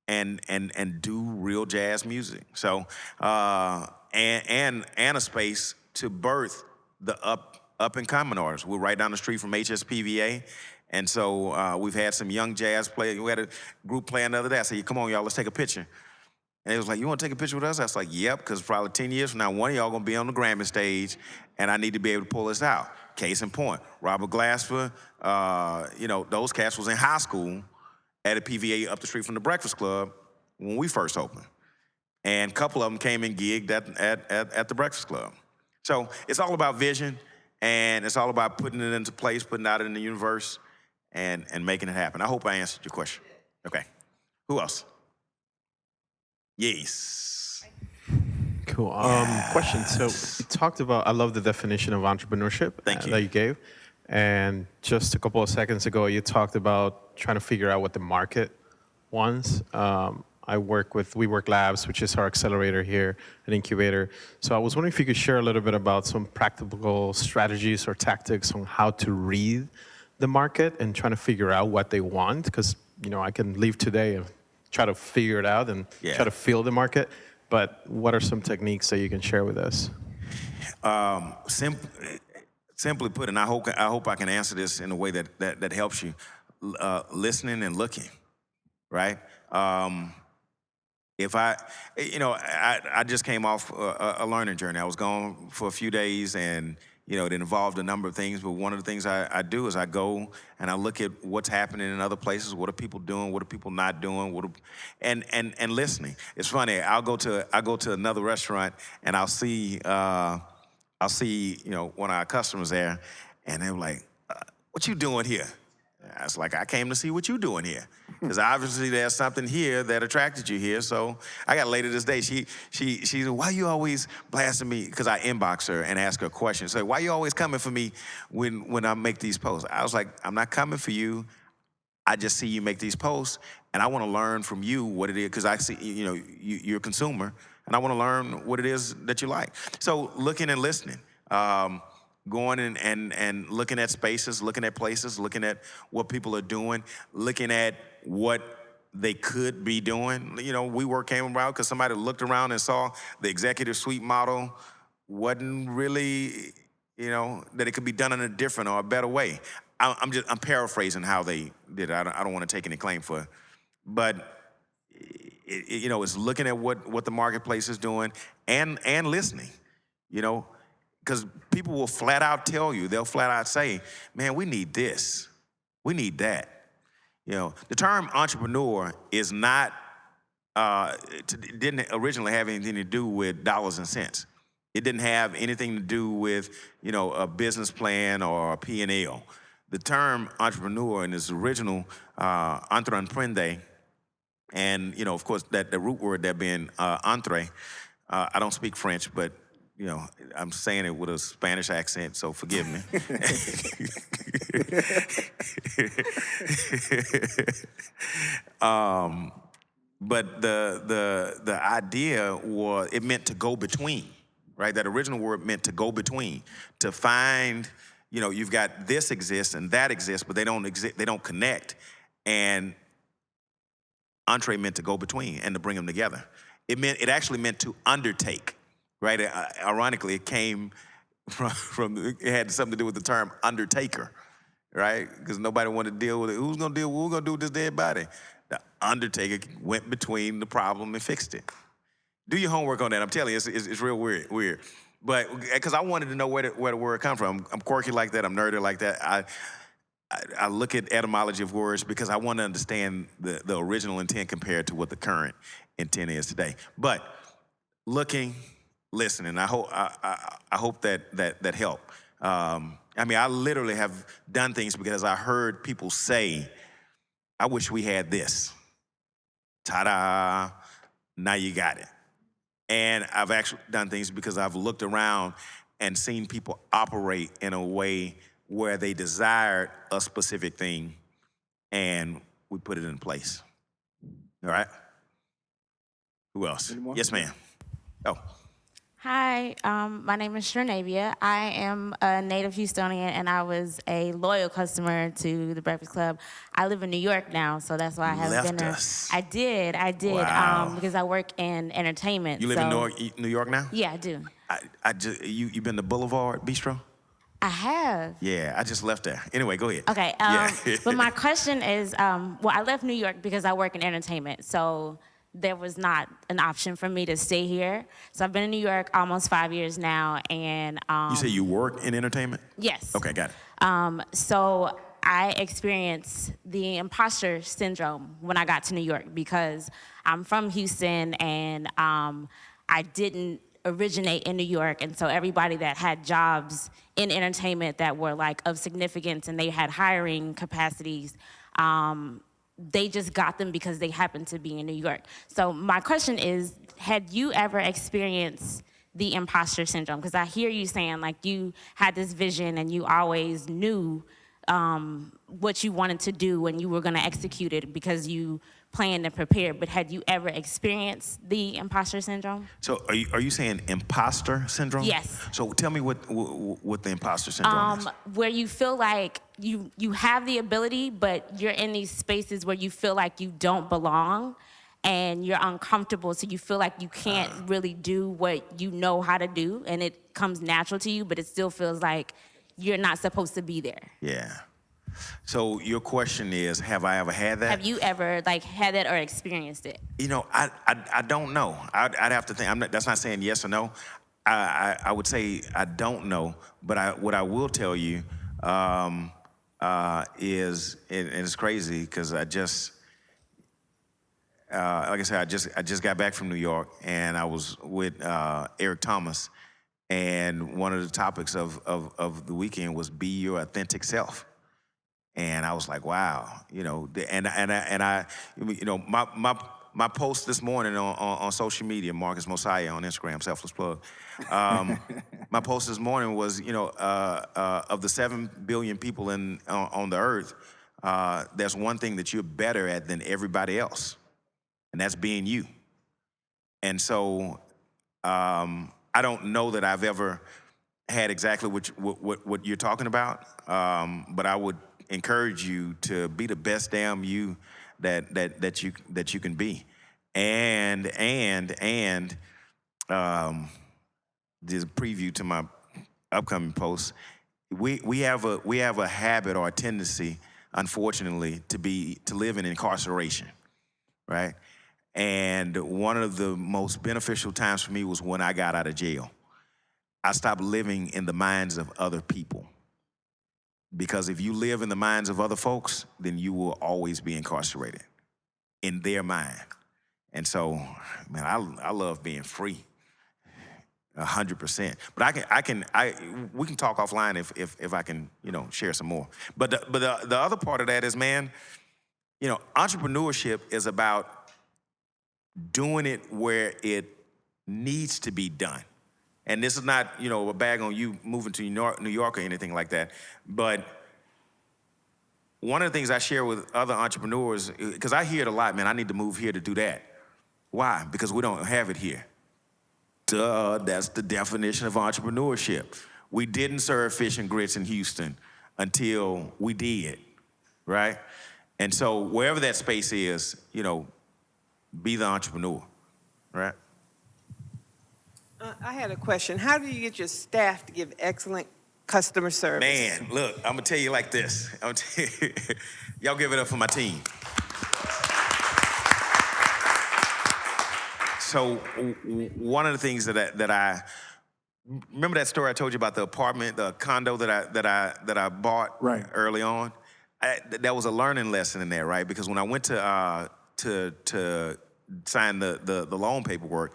and do real jazz music. So and a space to birth the up and coming artists. We're right down the street from HSPVA. And so we've had some young jazz players. We had a group playing the other day. I said, come on, y'all, let's take a picture. And it was like, you want to take a picture with us? I was like, yep, because probably 10 years from now, one of y'all going to be on the Grammy stage, and I need to be able to pull this out. Case in point, Robert Glasper, those cats was in high school at a PVA up the street from the Breakfast Klub when we first opened. And a couple of them came and gigged at the Breakfast Klub. So it's all about vision, and it's all about putting it into place, putting it out in the universe, and making it happen. I hope I answered your question. Okay. Who else? Yes. Cool. Question. So you talked about, I love the definition of entrepreneurship Thank you. that you gave. And just a couple of seconds ago, you talked about trying to figure out what the market wants. I work with WeWork Labs, which is our accelerator here, an incubator. So I was wondering if you could share a little bit about some practical strategies or tactics on how to read the market and trying to figure out what they want. Because, I can leave today and try to figure it out and try to feel the market. But what are some techniques that you can share with us? Simply put, and I hope I can answer this in a way that helps you. Listening and looking, right? if I just came off a learning journey. I was gone for a few days, and it involved a number of things. But one of the things I do is I go and I look at what's happening in other places. What are people doing? What are people not doing? And listening. It's funny. I'll go to another restaurant, and I'll see one of our customers there, and they're like, "What you doing here?" I was like, "I came to see what you doing here, because obviously there's something here that attracted you here." So I got later this day. She said, "Why you always blasting me?" Because I inbox her and ask her questions. So why you always coming for me when I make these posts? I was like, "I'm not coming for you. I just see you make these posts, and I want to learn from you what it is, because I see you're a consumer, and I want to learn what it is that you like." So looking and listening. Going and looking at spaces, looking at places, looking at what people are doing, looking at what they could be doing. WeWork came around because somebody looked around and saw the executive suite model wasn't really, that it could be done in a different or a better way. I'm paraphrasing how they did it. I don't want to take any claim for it. But it's looking at what the marketplace is doing and listening, because people will flat out tell you, they'll flat out say, "Man, we need this, we need that." The term entrepreneur is not, it didn't originally have anything to do with dollars and cents. It didn't have anything to do with, a business plan or a P&L. The term entrepreneur in its original entreprendre, and, of course, that the root word there being entre, I don't speak French, but I'm saying it with a Spanish accent, so forgive me. But the idea was, it meant to go between, right? That original word meant to go between, to find, you've got this exists and that exists, but they don't exist, they don't connect. And entree meant to go between and to bring them together. It actually meant to undertake. Right? Ironically, it came from it had something to do with the term undertaker, right? Because nobody wanted to deal with it. Who's gonna do with this dead body? The undertaker went between the problem and fixed it. Do your homework on that. I'm telling you, it's real weird. But because I wanted to know where the word come from. I'm quirky like that. I'm nerdy like that. I look at etymology of words because I want to understand the original intent compared to what the current intent is today. But looking, listening. I hope that helped. I literally have done things because I heard people say, "I wish we had this." Ta-da! Now you got it. And I've actually done things because I've looked around and seen people operate in a way where they desired a specific thing, and we put it in place. All right? Who else? Anymore? Yes, ma'am. Oh. Hi, my name is Shernavia. I am a native Houstonian, and I was a loyal customer to the Breakfast Klub. I live in New York now, so that's why I haven't Left been there. us. I did, Wow. because I work in entertainment. You live in New York now? Yeah, I do. You been to Boulevard Bistro? I have. Yeah, I just left there. Anyway, go ahead. Okay, Yeah. but my question is, I left New York because I work in entertainment, so there was not an option for me to stay here. So I've been in New York almost 5 years now, and You say you work in entertainment? yes. Okay, got it. So I experienced the imposter syndrome when I got to New York because I'm from Houston, and I didn't originate in New York, and so everybody that had jobs in entertainment that were like of significance and they had hiring capacities, they just got them because they happened to be in New York. So my question is, had you ever experienced the imposter syndrome? Because I hear you saying like you had this vision and you always knew what you wanted to do and you were gonna execute it because you planned and prepared, but had you ever experienced the imposter syndrome? So are you saying imposter syndrome? Yes. So tell me what the imposter syndrome is. Where you feel like you have the ability, but you're in these spaces where you feel like you don't belong and you're uncomfortable, so you feel like you can't really do what you know how to do, and it comes natural to you, but it still feels like you're not supposed to be there. Yeah. So your question is, have I ever had that? Have you ever like had that or experienced it? You know, I don't know. I'd have to think. That's not saying yes or no. I would say I don't know, but what I will tell you is, and it's crazy because I just, like I said, I just got back from New York, and I was with Eric Thomas, and one of the topics of the weekend was be your authentic self. And I was like, wow, you know, I you know, my post this morning on social media, Marcus Mosiah on Instagram, selfless plug. My post this morning was, you know, of the 7 billion people on the earth, there's one thing that you're better at than everybody else, and that's being you. And so I don't know that I've ever had exactly what you're talking about, but I would encourage you to be the best damn you that you can be, and this preview to my upcoming post. We have a habit or a tendency, unfortunately, to live in incarceration, right? And one of the most beneficial times for me was when I got out of jail. I stopped living in the minds of other people. Because if you live in the minds of other folks, then you will always be incarcerated in their mind. And so, man, I love being free, 100%. But we can talk offline if I can, you know, share some more. But the other part of that is, man, you know, entrepreneurship is about doing it where it needs to be done. And this is not, you know, a bag on you moving to New York or anything like that. But one of the things I share with other entrepreneurs, because I hear it a lot, man, I need to move here to do that. Why? Because we don't have it here. Duh, that's the definition of entrepreneurship. We didn't serve fish and grits in Houston until we did, right? And so wherever that space is, you know, be the entrepreneur, right? I had a question. How do you get your staff to give excellent customer service? Man, look, I'm gonna tell you like this. Y'all give it up for my team. So one of the things that I remember, that story I told you about the apartment, the condo that I bought early on. That was a learning lesson in there, right? Because when I went to sign the loan paperwork,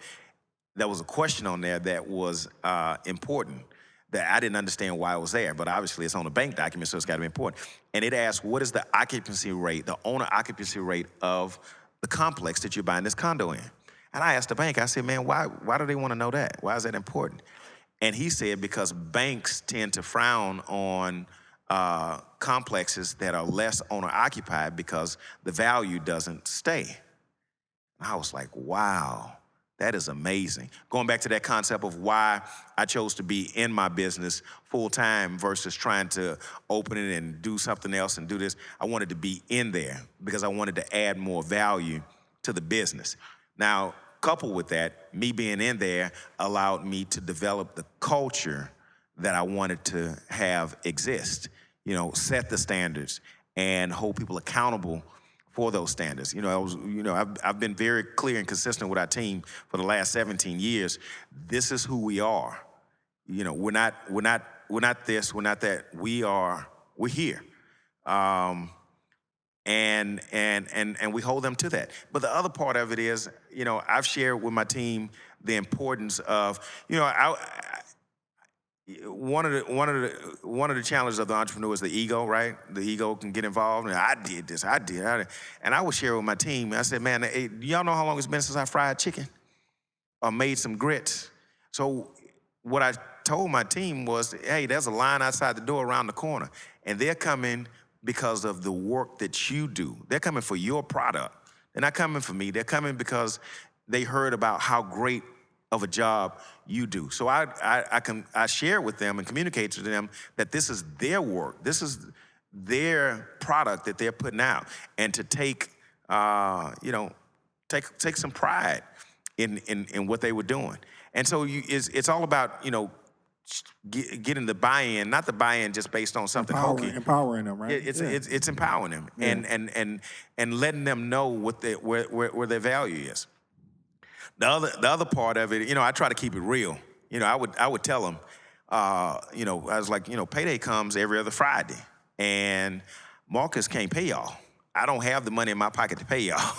there was a question on there that was important that I didn't understand why it was there, but obviously it's on a bank document, so it's gotta be important. And it asked, what is the occupancy rate, the owner occupancy rate of the complex that you're buying this condo in? And I asked the bank, I said, man, why do they wanna know that? Why is that important? And he said, because banks tend to frown on complexes that are less owner occupied because the value doesn't stay. I was like, wow. That is amazing. Going back to that concept of why I chose to be in my business full time versus trying to open it and do something else and do this. I wanted to be in there because I wanted to add more value to the business. Now, coupled with that, me being in there allowed me to develop the culture that I wanted to have exist. You know, set the standards and hold people accountable for those standards. You know, I've been very clear and consistent with our team for the last 17 years. This is who we are. You know, we're not this, we're not that. We're here. And we hold them to that. But the other part of it is, you know, I've shared with my team the importance of, you know, one of the challenges of the entrepreneur is the ego, right? The ego can get involved, and I did this, and I would share with my team. I said, man, hey, do y'all know how long it's been since I fried chicken or made some grits? So what I told my team was, hey, there's a line outside the door around the corner, and they're coming because of the work that you do. They're coming for your product. They're not coming for me. They're coming because they heard about how great of a job you do. So I share with them and communicate to them that this is their work. This is their product that they're putting out, and to take some pride in what they were doing. And so it's all about, you know, getting the buy-in, not the buy-in just based on something hokey. Empowering them, right? It's empowering them and letting them know what where their value is. The other part of it, I try to keep it real. I would tell them, I was like, payday comes every other Friday, and Marcus can't pay y'all. I don't have the money in my pocket to pay y'all.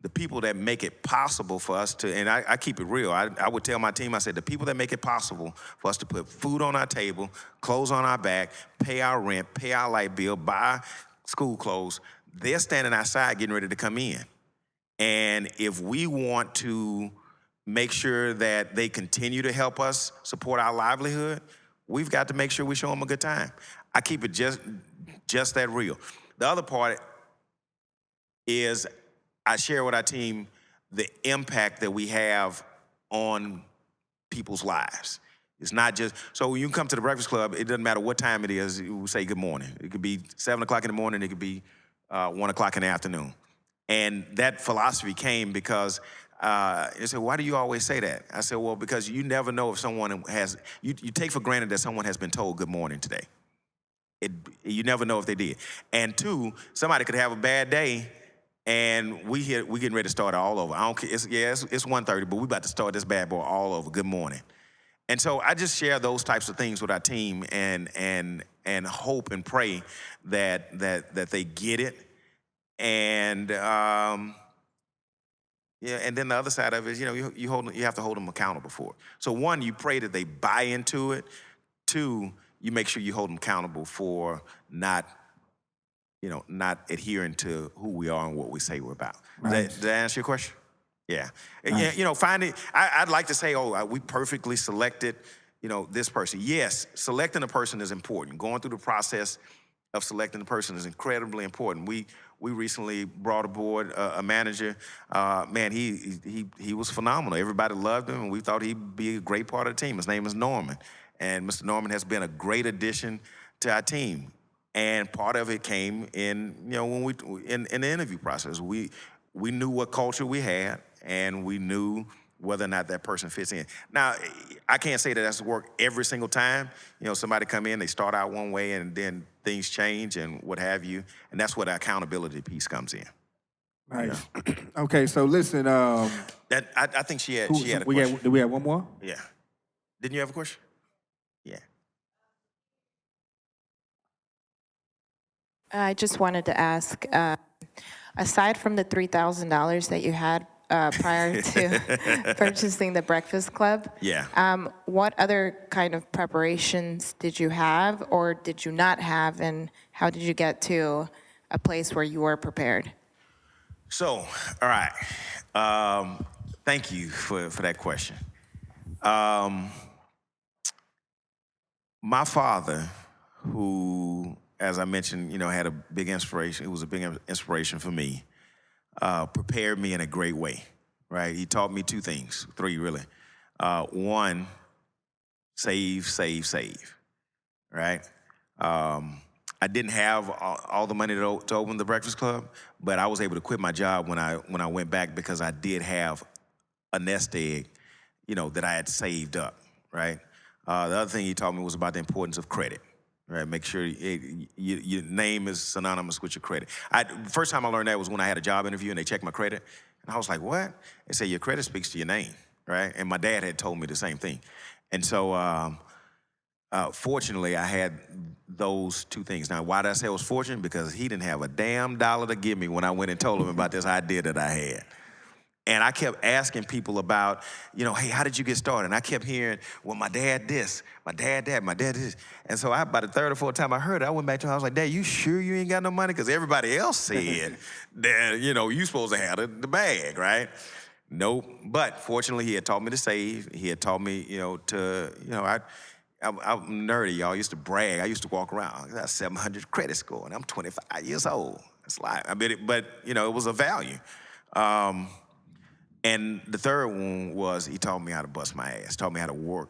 The people that make it possible for us to, and I keep it real. I would tell my team, I said, the people that make it possible for us to put food on our table, clothes on our back, pay our rent, pay our light bill, buy school clothes, they're standing outside getting ready to come in. And if we want to make sure that they continue to help us support our livelihood, we've got to make sure we show them a good time. I keep it just that real. The other part is I share with our team the impact that we have on people's lives. It's not just, so when you come to the Breakfast Klub, it doesn't matter what time it is, we say good morning. It could be 7 o'clock in the morning, it could be 1 o'clock in the afternoon. And that philosophy came because they said, why do you always say that? I said, well, because you never know if someone has, you take for granted that someone has been told good morning today. You never know if they did. And two, somebody could have a bad day and we getting ready to start it all over. I don't care, it's 1:30, but we about to start this bad boy all over. Good morning. And so I just share those types of things with our team and hope and pray that they get it. And and then the other side of it is, you have to hold them accountable for it. So one, you pray that they buy into it. Two, you make sure you hold them accountable for not adhering to who we are and what we say we're about. Nice. Did that answer your question? Yeah. Nice. I'd like to say, we perfectly selected, this person. Yes, selecting a person is important. Going through the process of selecting a person is incredibly important. We recently brought aboard a manager. Man, he was phenomenal. Everybody loved him, and we thought he'd be a great part of the team. His name is Norman, and Mr. Norman has been a great addition to our team. And part of it came in, when in the interview process. We knew what culture we had, and we knew whether or not that person fits in. Now, I can't say that that's work every single time. Somebody come in, they start out one way, and then things change and what have you. And that's where the accountability piece comes in. Nice. Okay, so listen. I think she had a question. Do we have one more? Yeah. Didn't you have a question? Yeah. I just wanted to ask, aside from the $3,000 that you had prior to purchasing the Breakfast Klub, what other kind of preparations did you have or did you not have, and how did you get to a place where you were prepared? So, all right. Thank you for that question. My father, who, as I mentioned, had a big inspiration. It was a big inspiration for me. Prepared me in a great way, right? He taught me two things, three really. One, save, right? I didn't have all the money to open the Breakfast Klub, but I was able to quit my job when I went back because I did have a nest egg, that I had saved up, right? The other thing he taught me was about the importance of credit. Right, make sure your name is synonymous with your credit. The first time I learned that was when I had a job interview and they checked my credit. And I was like, what? They say your credit speaks to your name, right? And my dad had told me the same thing. And so fortunately, I had those two things. Now, why did I say I was fortunate? Because he didn't have a damn dollar to give me when I went and told him about this idea that I had. And I kept asking people about, hey, how did you get started? And I kept hearing, well, my dad this, my dad that, my dad this. And so by the third or fourth time I heard it, I went back to him. I was like, Dad, you sure you ain't got no money? Because everybody else said that, you supposed to have the bag, right? Nope. But fortunately, he had taught me to save. He had taught me, I'm nerdy, y'all. I used to brag. I used to walk around. I got 700 credit score, and I'm 25 years old. It's like, but it was a value. And the third one was he taught me how to bust my ass, taught me how to work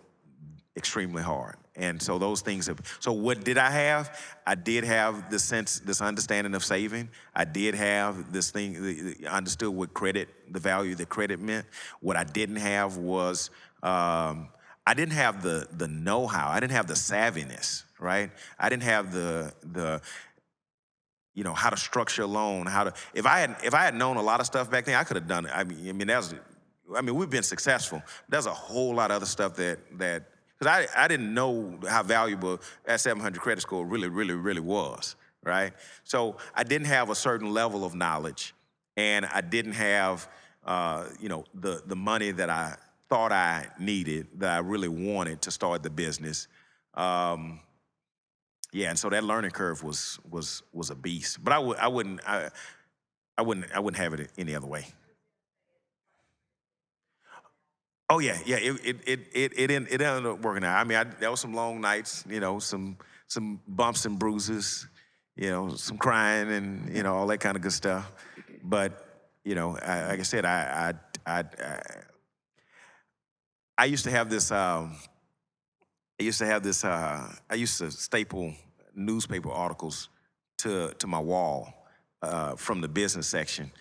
extremely hard. And so those things so what did I have? I did have this understanding of saving. I did have this thing, I understood what credit, the value that credit meant. What I didn't have was, I I didn't have the know-how. I didn't have the savviness, right? I didn't have the how to structure a loan, how to. If I had known a lot of stuff back then, I could have done it. We've been successful. There's a whole lot of other stuff that because I didn't know how valuable that 700 credit score really was, right? So I didn't have a certain level of knowledge, and I didn't have the money that I thought I needed, that I really wanted to start the business. And so that learning curve was a beast. But I wouldn't have it any other way. Oh yeah. It ended up working out. I mean, there was some long nights, some bumps and bruises, some crying and all that kind of good stuff. But like I said, I used to have this. I used to staple newspaper articles to my wall from the business section.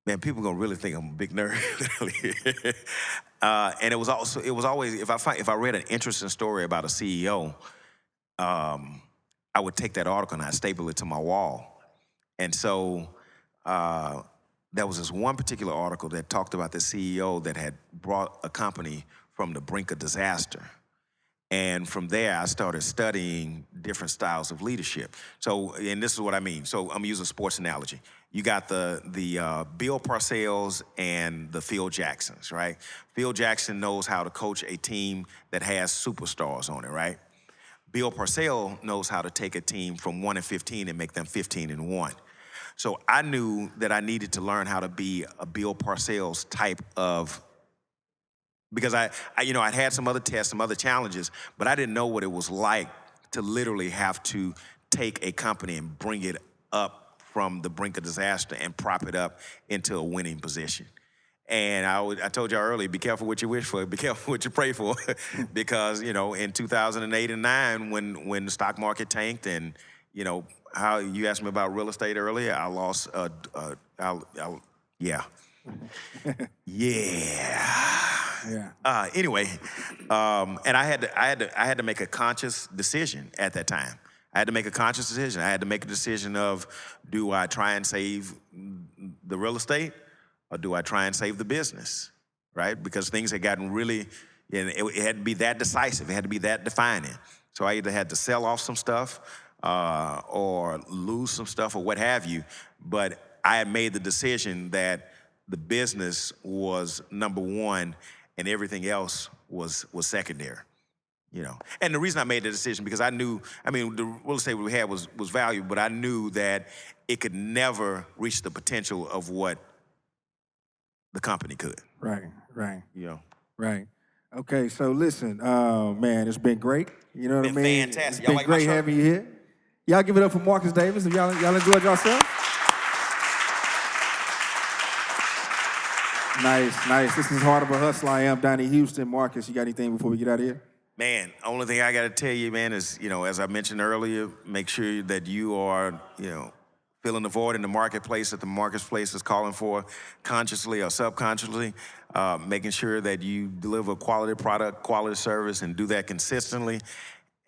Man, people gonna really think I'm a big nerd. And it was always if I read an interesting story about a CEO, I would take that article and I'd staple it to my wall. And so there was this one particular article that talked about the CEO that had brought a company from the brink of disaster. And from there, I started studying different styles of leadership. So, and this is what I mean. So I'm gonna use a sports analogy. You got the Bill Parcells and the Phil Jacksons, right? Phil Jackson knows how to coach a team that has superstars on it, right? Bill Parcells knows how to take a team from 1-15 and make them 15-1. So I knew that I needed to learn how to be a Bill Parcells type of, because I'd had some other tests, some other challenges, but I didn't know what it was like to literally have to take a company and bring it up from the brink of disaster and prop it up into a winning position. And I told y'all earlier, be careful what you wish for, be careful what you pray for, because in 2008 and 9, when the stock market tanked, and how you asked me about real estate earlier, I lost. Yeah. Anyway, and I had to make a conscious decision at that time. I had to make a conscious decision. I had to make a decision of, do I try and save the real estate, or do I try and save the business, right? Because things had gotten really, it had to be that decisive. It had to be that defining. So I either had to sell off some stuff or lose some stuff or what have you. But I had made the decision that the business was number one and everything else was secondary. And the reason I made the decision, because I knew, the real estate we had was valuable, but I knew that it could never reach the potential of what the company could. Right. Right. Okay, so listen, man, it's been great. You know what I mean? Fantastic. It's been great having you here. Y'all give it up for Marcus Davis if y'all enjoyed yourself. Nice. This is Heart of a Hustler. I am Donnie Houston. Marcus, you got anything before we get out of here? Man, only thing I got to tell you, man, is, as I mentioned earlier, make sure that you are, filling the void in the marketplace that the marketplace is calling for, consciously or subconsciously, making sure that you deliver quality product, quality service, and do that consistently.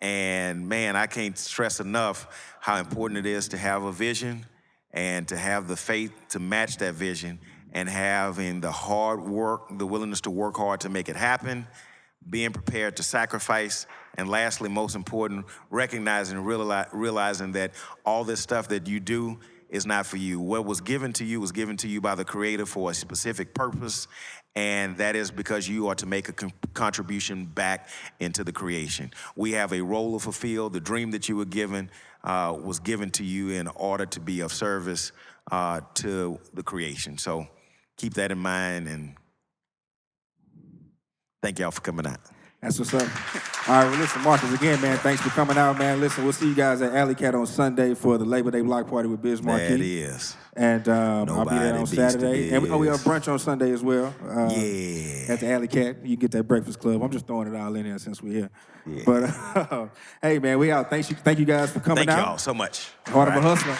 And man, I can't stress enough how important it is to have a vision and to have the faith to match that vision, and having the hard work, the willingness to work hard to make it happen, being prepared to sacrifice, and lastly, most important, recognizing and realizing that all this stuff that you do is not for you. What was given to you was given to you by the Creator for a specific purpose, and that is because you are to make a contribution back into the creation. We have a role to fulfill. The dream that you were given was given to you in order to be of service to the creation. So keep that in mind, and thank y'all for coming out. That's what's up. All right, well, listen, Marcus, again, man, thanks for coming out, man. Listen, we'll see you guys at Alley Cat on Sunday for the Labor Day block party with Biz Marquis. That is. And I'll be there on Saturday. And we have brunch on Sunday as well. At the Alley Cat. You can get that Breakfast Klub. I'm just throwing it all in there since we're here. Yeah. But, hey, man, we out. Thank you guys for coming out. Thank y'all so much. Heart of a Hustler.